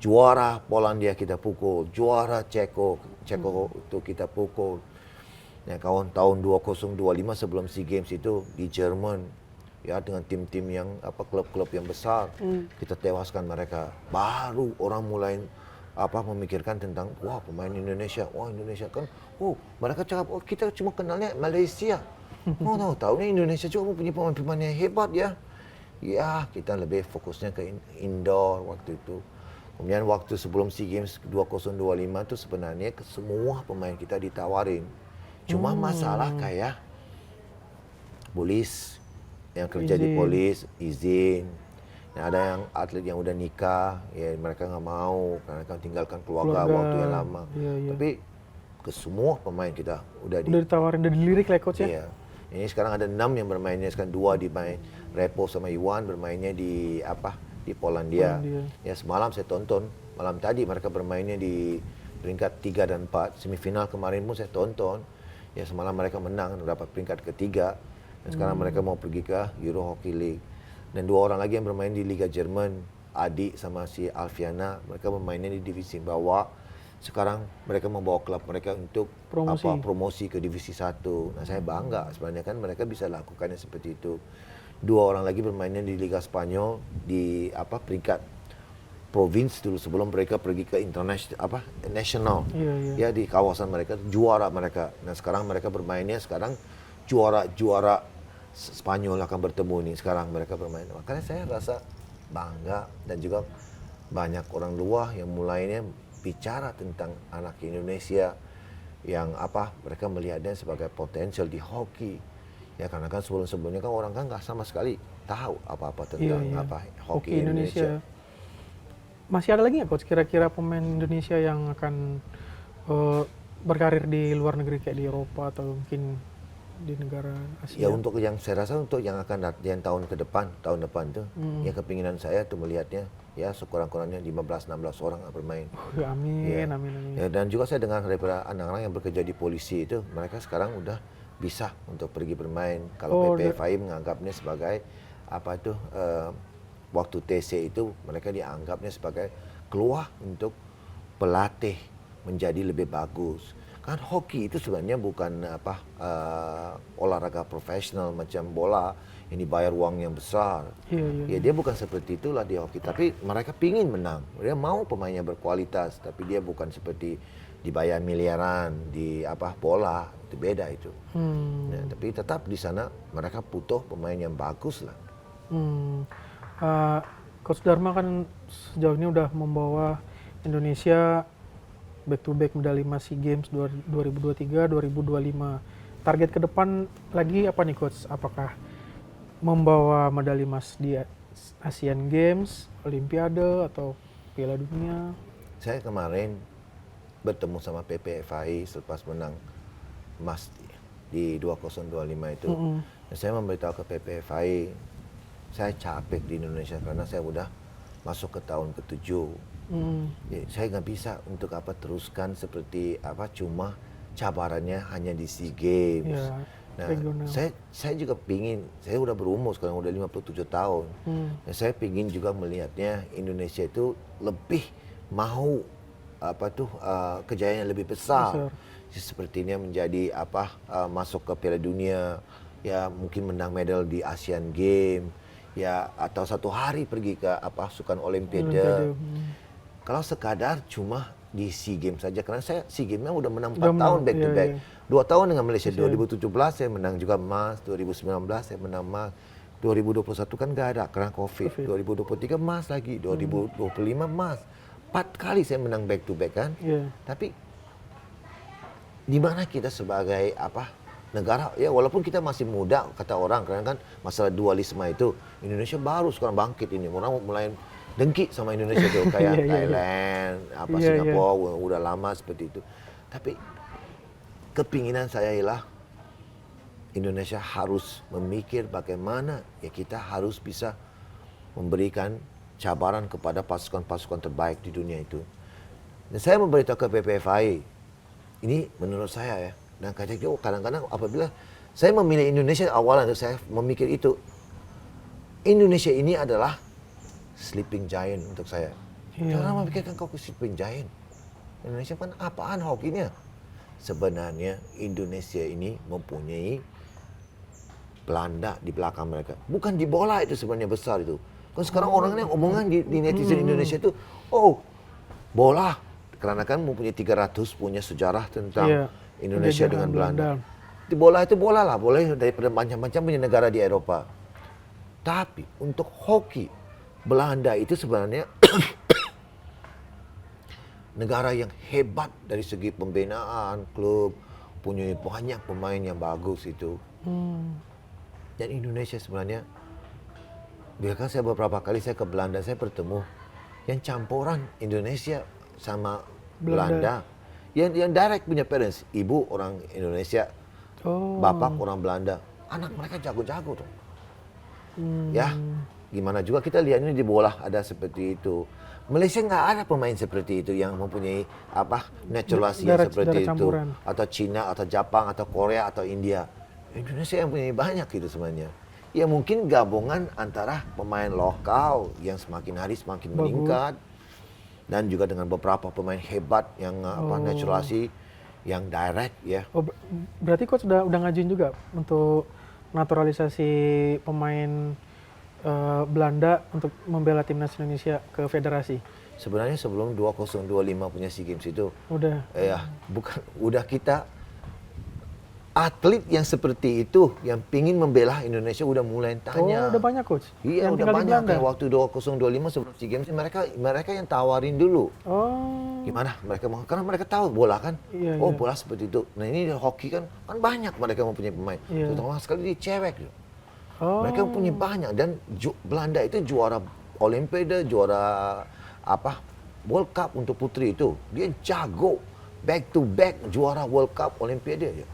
Juara Polandia kita pukul, juara Ceko itu kita pukul. Nah, tahun 2025 sebelum SEA Games itu di Jerman, ya dengan tim-tim yang klub-klub yang besar, kita tewaskan mereka. Baru orang mulai memikirkan tentang pemain Indonesia, Indonesia kan, mereka cakap kita cuma kenalnya Malaysia. Tahunya Indonesia juga punya pemain-pemain yang hebat ya. Ya, kita lebih fokusnya ke indoor waktu itu. Kemudian waktu sebelum SEA Games 2025 itu sebenarnya semua pemain kita ditawarin. Cuma masalah kayak polis yang kerja di polis izin. Nah, ada yang atlet yang udah nikah, ya mereka nggak mau karena kan tinggalkan keluarga waktu yang lama. Tapi ke semua pemain kita udah ditawarin, udah dilirik lah coach ya. Iya. Ini sekarang ada 6 yang bermainnya, sekarang 2 dimain Repo sama Yuan bermainnya di Polandia. Ya, semalam saya tonton, malam tadi mereka bermainnya di peringkat 3 dan 4. Semifinal kemarin pun saya tonton. Ya, semalam mereka menang dapat peringkat ketiga. Dan sekarang mereka mau pergi ke Euro Hockey League. Dan 2 orang lagi yang bermain di Liga Jerman, Adi sama si Alfiana, mereka bermainnya di divisi bawah. Sekarang mereka membawa klub mereka untuk promosi ke divisi 1. Nah, saya bangga sebenarnya kan mereka bisa lakukannya seperti itu. 2 orang lagi bermainnya di Liga Spanyol di peringkat provinsi dulu sebelum mereka pergi ke national. Ya, di kawasan mereka juara mereka. Nah, sekarang mereka bermainnya juara-juara Spanyol akan bertemu nih sekarang mereka bermain. Makanya saya rasa bangga dan juga banyak orang luar yang mulainya bicara tentang anak Indonesia yang mereka melihatnya sebagai potensial di hoki. Ya karena kan sebelum-sebelumnya kan orang kan nggak sama sekali tahu apa-apa tentang hoki Indonesia. Masih ada lagi nggak coach kira-kira pemain Indonesia yang akan berkarir di luar negeri kayak di Eropa atau mungkin di negara Asia? Ya untuk yang saya rasa untuk yang akan datang tahun depan tuh, ya kepinginan saya tuh melihatnya ya sekurang-kurangnya 15-16 orang bermain. Amin, Ya. amin. Ya, dan juga saya dengar daripada anak-anak yang bekerja di polisi itu, mereka sekarang udah bisa untuk pergi bermain. Kalau PPFI menganggapnya sebagai waktu TC itu mereka dianggapnya sebagai keluar untuk pelatih menjadi lebih bagus. Kan hoki itu sebenarnya bukan olahraga profesional macam bola yang dibayar uang yang besar. Ya dia bukan seperti itulah di hoki, tapi mereka pingin menang. Dia mau pemainnya berkualitas, tapi dia bukan seperti dibayar miliaran di bola, itu beda itu. Ya, tapi tetap di sana mereka butuh pemain yang bagus lah. Coach Dharma kan sejauh ini udah membawa Indonesia back to back medali emas SEA Games 2023, 2025. Target ke depan lagi apa nih coach? Apakah membawa medali emas di Asian Games, Olimpiade atau Piala Dunia? Saya kemarin bertemu sama PPFI selepas menang emas di 2025 itu. Dan saya memberitahu ke PPFI, saya capek di Indonesia karena saya udah masuk ke tahun ke-7. Ya, saya nggak bisa untuk teruskan seperti cuma cabarannya hanya di SEA Games. Ya, nah, regional. saya juga pingin, saya udah berumur sekarang udah 57 tahun. Dan saya pingin juga melihatnya Indonesia itu lebih mau kejayaan yang lebih besar. Sepertinya menjadi masuk ke Piala Dunia, ya mungkin menang medal di Asian Games, ya atau satu hari pergi ke pasukan Olimpiade. Kalau sekadar cuma di SEA Games saja, karena saya SEA Games-nya udah menang 4 tahun back to back. 2 tahun dengan Malaysia, 2017 saya menang juga emas, 2019 saya menang emas, 2021 kan nggak ada karena COVID. 2023 emas lagi, 2025 emas. 4 kali saya menang back to back kan. Tapi di mana kita sebagai negara, ya walaupun kita masih muda kata orang, karena kan masalah dualisme itu Indonesia baru sekarang bangkit ini, orang mulai dengki sama Indonesia tuh kayak Thailand, Singapura udah lama seperti itu. Tapi kepinginan saya ialah Indonesia harus memikir bagaimana ya kita harus bisa memberikan cabaran kepada pasukan-pasukan terbaik di dunia itu. Dan saya memberitahu ke PPFI, ini menurut saya ya, dan kadang-kadang apabila saya memilih Indonesia awalnya saya memikir itu, Indonesia ini adalah sleeping giant untuk saya. Jangan memikirkan kau sleeping giant. Indonesia kan apaan hokinya? Sebenarnya Indonesia ini mempunyai Belanda di belakang mereka. Bukan di bola itu sebenarnya besar itu. Kan sekarang orang yang omongan di netizen Indonesia itu, bola. Karena kan mempunyai 300 punya sejarah tentang Indonesia dengan Belanda. Di bola itu bola lah, boleh daripada macam-macam punya negara di Eropa. Tapi untuk hoki, Belanda itu sebenarnya negara yang hebat dari segi pembinaan, klub, punya banyak pemain yang bagus itu. Dan Indonesia sebenarnya, biarkan saya beberapa kali saya ke Belanda, saya bertemu yang campuran Indonesia sama Belanda. Yang direct punya parents, ibu orang Indonesia, bapak orang Belanda, anak mereka jago-jago tuh. Ya, gimana juga kita lihat ini di bola ada seperti itu. Malaysia nggak ada pemain seperti itu yang mempunyai naturalisasi seperti itu. Atau Cina, atau Jepang, atau Korea, atau India. Indonesia yang punya banyak itu sebenarnya. Ya mungkin gabungan antara pemain lokal yang semakin hari semakin meningkat, dan juga dengan beberapa pemain hebat yang naturalisasi yang direct ya. Berarti coach udah ngajuin juga untuk naturalisasi pemain Belanda untuk membela timnas Indonesia ke federasi? Sebenarnya sebelum 2025 punya SEA Games itu udah ya udah kita atlet yang seperti itu yang pingin membela Indonesia udah mulai tanya. udah banyak coach. Iya, yang udah tinggal di banyak. Belanda? Kayak waktu 2025 sebelum SEA Games mereka yang tawarin dulu. Oh. Gimana mereka mau? Karena mereka tahu bola kan. Iya, Oh, iya. bola seperti itu. Nah, ini hoki kan banyak mereka mempunyai pemain. Iya. Terutama sekali di cewek. Oh. Mereka mempunyai banyak dan Belanda itu juara Olimpiade, juara World Cup untuk putri itu. Dia jago. Back to back juara World Cup Olimpiade.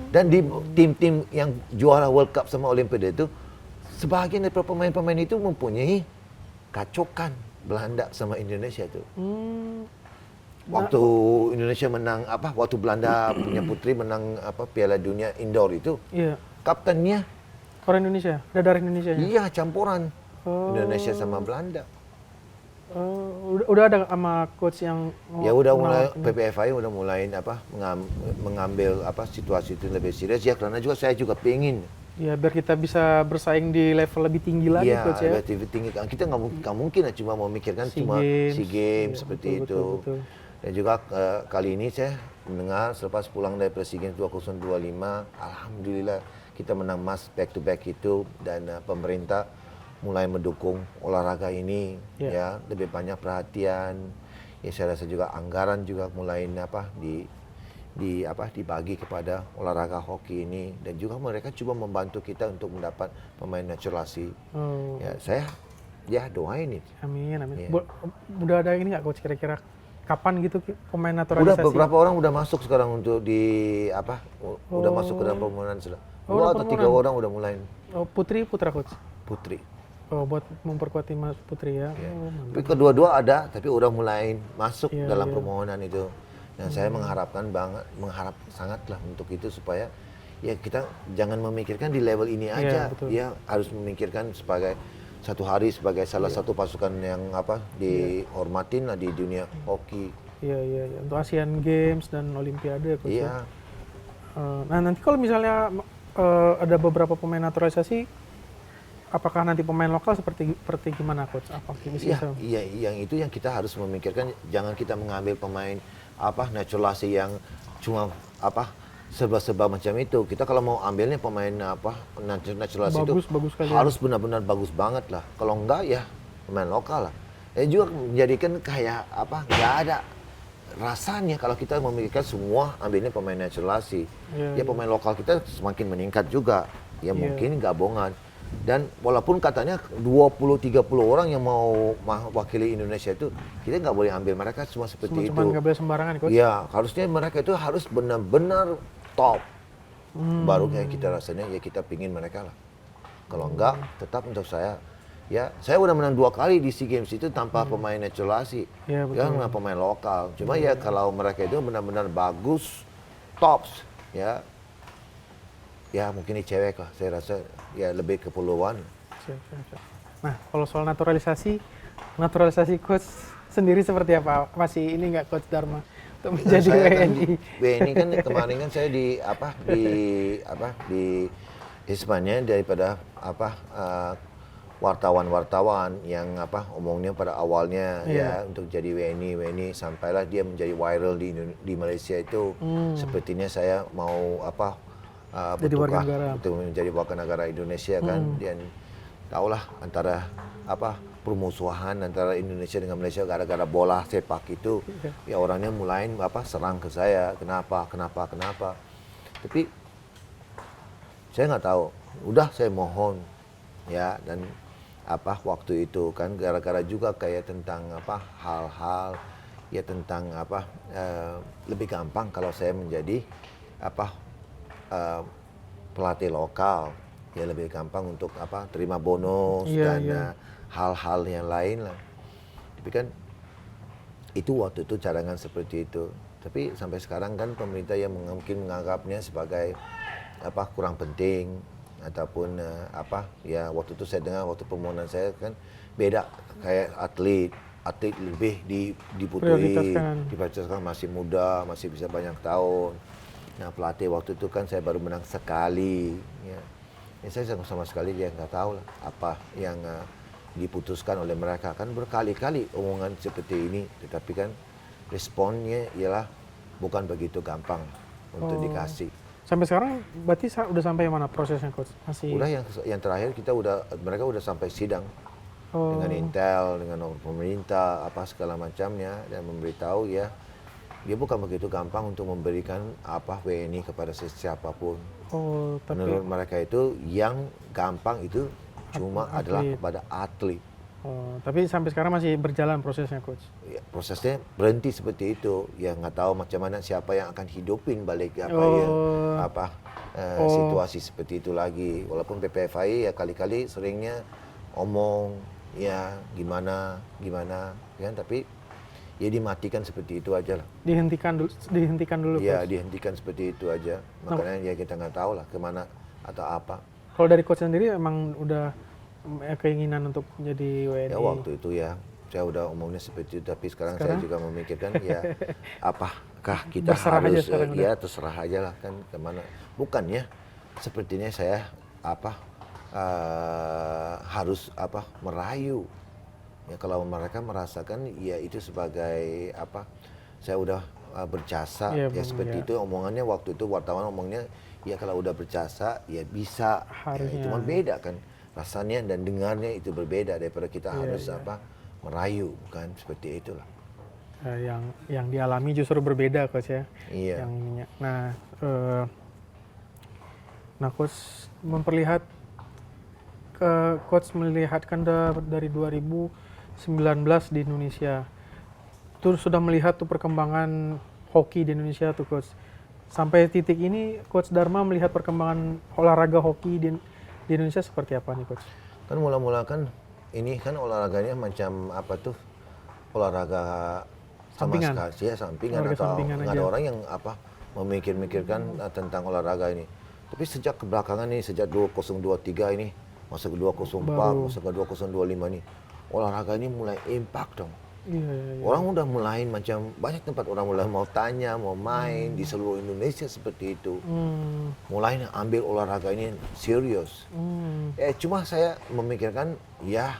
Dan di tim-tim yang juara World Cup sama Olimpiade itu, sebagian dari pemain-pemain itu mempunyai kacokan Belanda sama Indonesia itu. Waktu Indonesia menang waktu Belanda punya putri menang Piala Dunia indoor itu, Iya. kaptennya Orang Indonesia, ada darah Indonesia. iya campuran Indonesia sama Belanda. Udah ada sama coach yang Ya udah mulai PPFI udah mulai mengambil situasi itu lebih serius ya, karena juga saya juga pengen. Ya biar kita bisa bersaing di level lebih tinggi lagi Iya, coach ya. lebih tinggi. Kita nggak mungkin cuma memikirkan SEA cuma Games. SEA Games Iya, seperti betul, itu. betul. Dan juga kali ini saya mendengar selepas pulang dari SEA Games 2025, alhamdulillah kita menang emas back to back itu, dan pemerintah mulai mendukung olahraga ini, ya lebih banyak perhatian. Ya saya rasa juga anggaran juga mulai dibagi kepada olahraga hoki ini, dan juga mereka coba membantu kita untuk mendapat pemain naturalisasi. Ya saya doain itu. Amin, amin. Iya. Udah ada ini nggak coach kira-kira kapan gitu pemain Udah naturalisasi? beberapa orang udah masuk sekarang untuk udah masuk ke dalam permohonan sudah. udah 2 atau 3 orang udah mulai Putri putra coach. putri. Buat memperkuat tim putri ya. Ya. Mantap. Tapi kedua-dua ada, tapi udah mulai masuk Iya, dalam iya. permohonan itu. Dan saya mengharap sangatlah untuk itu, supaya ya kita jangan memikirkan di level ini aja. betul. Ya harus memikirkan sebagai satu hari sebagai salah satu pasukan yang dihormatin lah di dunia hoki. Iya. Untuk Asian Games dan Olimpiade coach. Iya. Nah nanti kalau misalnya ada beberapa pemain naturalisasi, apakah nanti pemain lokal seperti gimana coach? Apa Iya, yang itu yang kita harus memikirkan. Jangan kita mengambil pemain naturalisasi yang cuma serba-serba macam itu. Kita kalau mau ambilnya pemain naturalisasi itu bagus sekali harus benar-benar bagus banget lah. Kalau enggak ya pemain lokal lah. Juga menjadikan kayak nggak ada rasanya kalau kita memikirkan semua ambilnya pemain naturalisasi. Ya pemain lokal kita semakin meningkat juga. Ya mungkin gabungan. Dan walaupun katanya 20-30 orang yang mau wakili Indonesia itu, kita nggak boleh ambil mereka cuma seperti itu. Cuma nggak boleh sembarangan coach? Iya, harusnya mereka itu harus benar-benar top. Baru kayak kita rasanya ya kita pingin mereka lah. Kalau enggak, tetap untuk saya, ya saya udah menang 2 kali di SEA Games itu tanpa pemain naturalisasi. Iya, betul. Kan pemain lokal. Cuma ya kalau mereka itu benar-benar bagus, tops, ya mungkin di cewek lah, saya rasa ya lebih keperluan. Siap. Nah, kalau soal naturalisasi coach sendiri seperti apa? Masih ini nggak coach Dharma untuk menjadi WNI? WNI kan kemarin kan saya di Hispania daripada wartawan-wartawan yang omongnya pada awalnya ya untuk jadi WNI sampailah dia menjadi viral di Malaysia itu. Sepertinya saya mau Jadi warga negara. untuk menjadi warga negara Indonesia kan, dan tahulah antara permusuhan antara Indonesia dengan Malaysia gara-gara bola sepak itu, ya orangnya mulai serang ke saya, kenapa, tapi saya nggak tahu, udah saya mohon ya, dan waktu itu kan gara-gara juga kayak tentang hal-hal ya tentang lebih gampang kalau saya menjadi pelatih lokal, ya lebih gampang untuk terima bonus dan hal-hal yang lain lah. Tapi kan itu waktu itu cadangan seperti itu. Tapi sampai sekarang kan pemerintah yang mungkin menganggapnya sebagai kurang penting ataupun ya waktu itu saya dengar waktu permohonan saya kan beda, kayak atlet lebih diprioritaskan, masih muda, masih bisa banyak tahun. Nah pelatih waktu itu kan saya baru menang sekali, ya saya sama sekali dia nggak tahu lah apa yang diputuskan oleh mereka, kan berkali-kali omongan seperti ini, tetapi kan responnya ialah bukan begitu gampang untuk dikasih. Sampai sekarang berarti udah sampai mana prosesnya coach? Masih. Udah yang terakhir mereka udah sampai sidang dengan Intel, dengan pemerintah apa segala macamnya dan memberitahu ya dia bukan begitu gampang untuk memberikan apa WNI kepada siapapun. Tapi Menurut mereka itu yang gampang itu cuma adalah kepada atlet. Tapi sampai sekarang masih berjalan prosesnya coach. Ya, prosesnya berhenti seperti itu. Ya nggak tahu macam mana siapa yang akan hidupin balik situasi seperti itu lagi. Walaupun PPFI ya kali-kali seringnya omong ya gimana ya tapi ya dimatikan seperti itu aja lah. Dihentikan dulu. Ya coach. dihentikan seperti itu aja. Makanya ya kita nggak tahu lah kemana atau apa. Kalau dari coach sendiri emang udah keinginan untuk jadi WNI? Ya waktu itu ya saya udah omongnya seperti itu, tapi sekarang saya juga memikirkan ya apakah kita Berserah harus aja terserah aja lah kan kemana. Bukannya sepertinya saya harus merayu. Ya kalau mereka merasakan ya itu sebagai saya udah berjasa ya seperti itu omongannya waktu itu wartawan omongnya ya kalau udah berjasa ya bisa ya, cuma beda kan rasanya dan dengarnya itu berbeda daripada kita harus merayu bukan seperti itulah. Yang dialami justru berbeda coach ya. Iya. Yang ininya. Nah coach melihatkan dari 2019 di Indonesia. Tuh sudah melihat tuh perkembangan hoki di Indonesia tuh coach. Sampai titik ini coach Dharma melihat perkembangan olahraga hoki di Indonesia seperti apa nih coach? Kan mula-mula kan ini kan olahraganya macam olahraga sampingan. Sama sekali ya sampingan atau nggak ada orang yang memikirkan tentang olahraga ini. Tapi sejak kebelakangan nih sejak 2023 ini masuk ke 2024 masuk ke 2025 nih olahraga ini mulai impact dong. Iya. Orang udah mulai macam banyak tempat orang mulai mau tanya, mau main di seluruh Indonesia seperti itu. Mulai ambil olahraga ini serius. Cuma saya memikirkan ya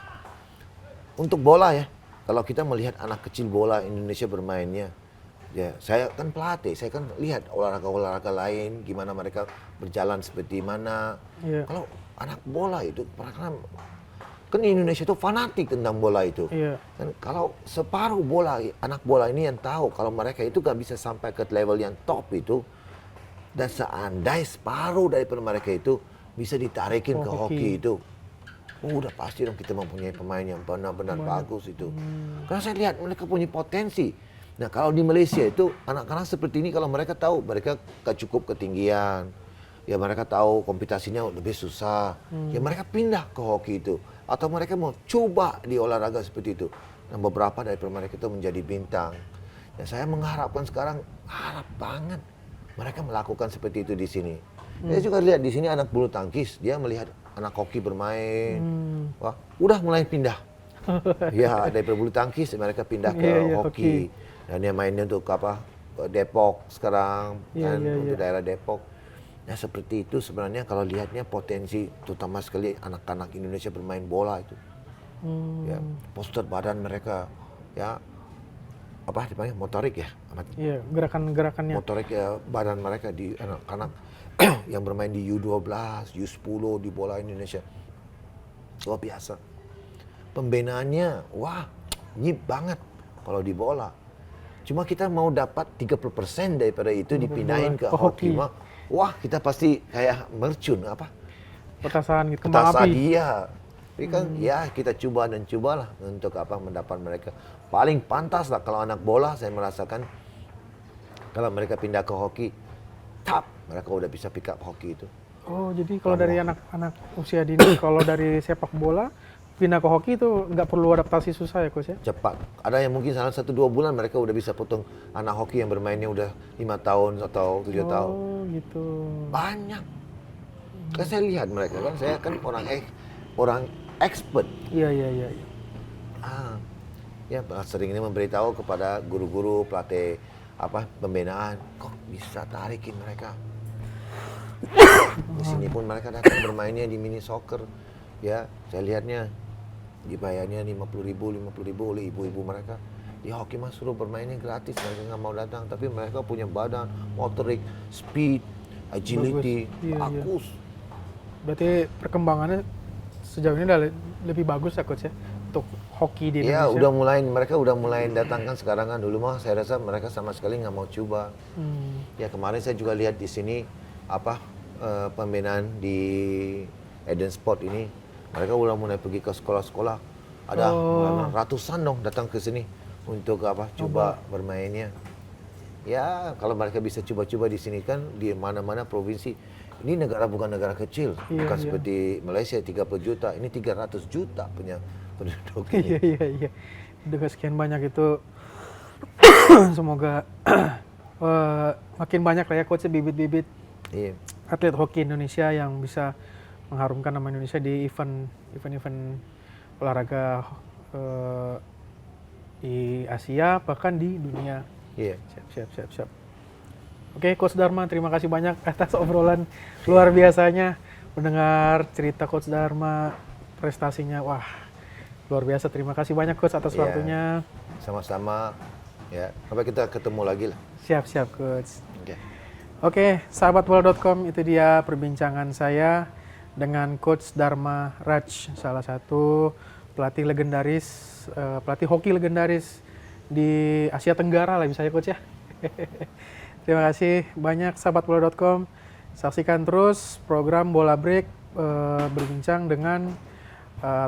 untuk bola ya. Kalau kita melihat anak kecil bola Indonesia bermainnya, ya saya kan pelatih, saya kan lihat olahraga lain gimana mereka berjalan seperti mana. Yeah. Kalau anak bola itu kan Indonesia itu fanatik tentang bola itu. Iya. Dan kalau separuh anak bola ini yang tahu kalau mereka itu gak bisa sampai ke level yang top itu, dan seandainya separuh daripada mereka itu bisa ditarikin ke hoki itu, udah pasti dong kita mempunyai pemain yang benar-benar bagus itu. Karena saya lihat mereka punya potensi. Nah kalau di Malaysia itu anak-anak seperti ini kalau mereka tahu mereka gak cukup ketinggian, ya mereka tahu kompetisinya lebih susah, ya mereka pindah ke hoki itu. Atau mereka mau coba di olahraga seperti itu. Dan beberapa dari mereka itu menjadi bintang. Dan saya mengharapkan sekarang, harap banget mereka melakukan seperti itu di sini. Saya juga lihat di sini anak bulu tangkis, dia melihat anak hoki bermain. Wah, udah mulai pindah. Ya, dari bulu tangkis mereka pindah ke hoki. Dan dia mainnya untuk Depok sekarang, untuk daerah Depok. Ya seperti itu sebenarnya kalau lihatnya potensi terutama sekali anak-anak Indonesia bermain bola itu. Ya, postur badan mereka ya dipanggil motorik ya. Iya, gerakan-gerakannya. Motorik ya badan mereka di anak-anak yang bermain di U12, U10 di bola Indonesia. Luar biasa. Pembinaannya nyip banget kalau di bola. Cuma kita mau dapat 30% daripada itu dipindahin ke hoki. Wah, kita pasti kayak mercun Petasan gitu, kembang api. Iya. Tapi kan ya kita cobalah untuk mendapat mereka. Paling pantas lah kalau anak bola saya merasakan kalau mereka pindah ke hoki, mereka udah bisa pick up hoki itu. Oh, jadi kalau dari anak-anak usia dini, kalau dari sepak bola pindah ke hoki itu nggak perlu adaptasi susah ya coach ya? Cepat. Ada yang mungkin 1-2 bulan mereka udah bisa potong anak hoki yang bermainnya udah 5 tahun atau 7 tahun. Oh gitu. Banyak. Kan saya lihat mereka kan, saya kan orang expert. Iya. Ya sering ini memberitahu kepada guru-guru pelatih pembinaan, kok bisa tarikin mereka. Di sini pun mereka datang bermainnya di mini soccer. Ya, saya lihatnya dibayarnya 50.000 oleh ibu-ibu mereka. Di hoki suruh bermainnya gratis, mereka nggak mau datang. Tapi mereka punya badan, motorik, speed, agility, Iya, iya. bagus. Berarti perkembangannya sejauh ini udah lebih bagus ya coach ya untuk hoki di Ya, Indonesia. mereka udah mulai datangkan sekarang kan. Dulu mah saya rasa mereka sama sekali nggak mau coba. Hmm. Ya kemarin saya juga lihat di sini pembinaan di Eden Sport ini. Mereka udah mulai pergi ke sekolah-sekolah. Ada mulai ratusan dong datang ke sini untuk coba bermainnya. Ya kalau mereka bisa coba-coba di sini kan di mana-mana provinsi. Ini negara bukan negara kecil, Iya, bukan iya. seperti Malaysia 30 juta. Ini 300 juta punya penduduk Iya, ini. iya. Dengan sekian banyak itu semoga makin banyak lah ya coach bibit-bibit Iya. atlet hoki Indonesia yang bisa mengharumkan nama Indonesia di event-event olahraga di Asia bahkan di dunia. Iya. Siap. Oke, Coach Dharma, terima kasih banyak atas obrolan luar biasanya. Mendengar cerita Coach Dharma, prestasinya, wah luar biasa. Terima kasih banyak Coach atas Iya. waktunya. Sama-sama. Ya, sampai kita ketemu lagi lah. Siap Coach. Oke. Oke, sahabatbola.com, itu dia perbincangan saya dengan Coach Dharma Raj, salah satu pelatih legendaris, pelatih hoki legendaris di Asia Tenggara lah bisa ya Coach ya. Terima kasih banyak sahabatbola.com. Saksikan terus program Bola Break berbincang dengan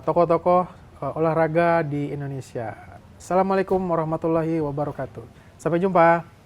tokoh-tokoh olahraga di Indonesia. Assalamualaikum warahmatullahi wabarakatuh. Sampai jumpa.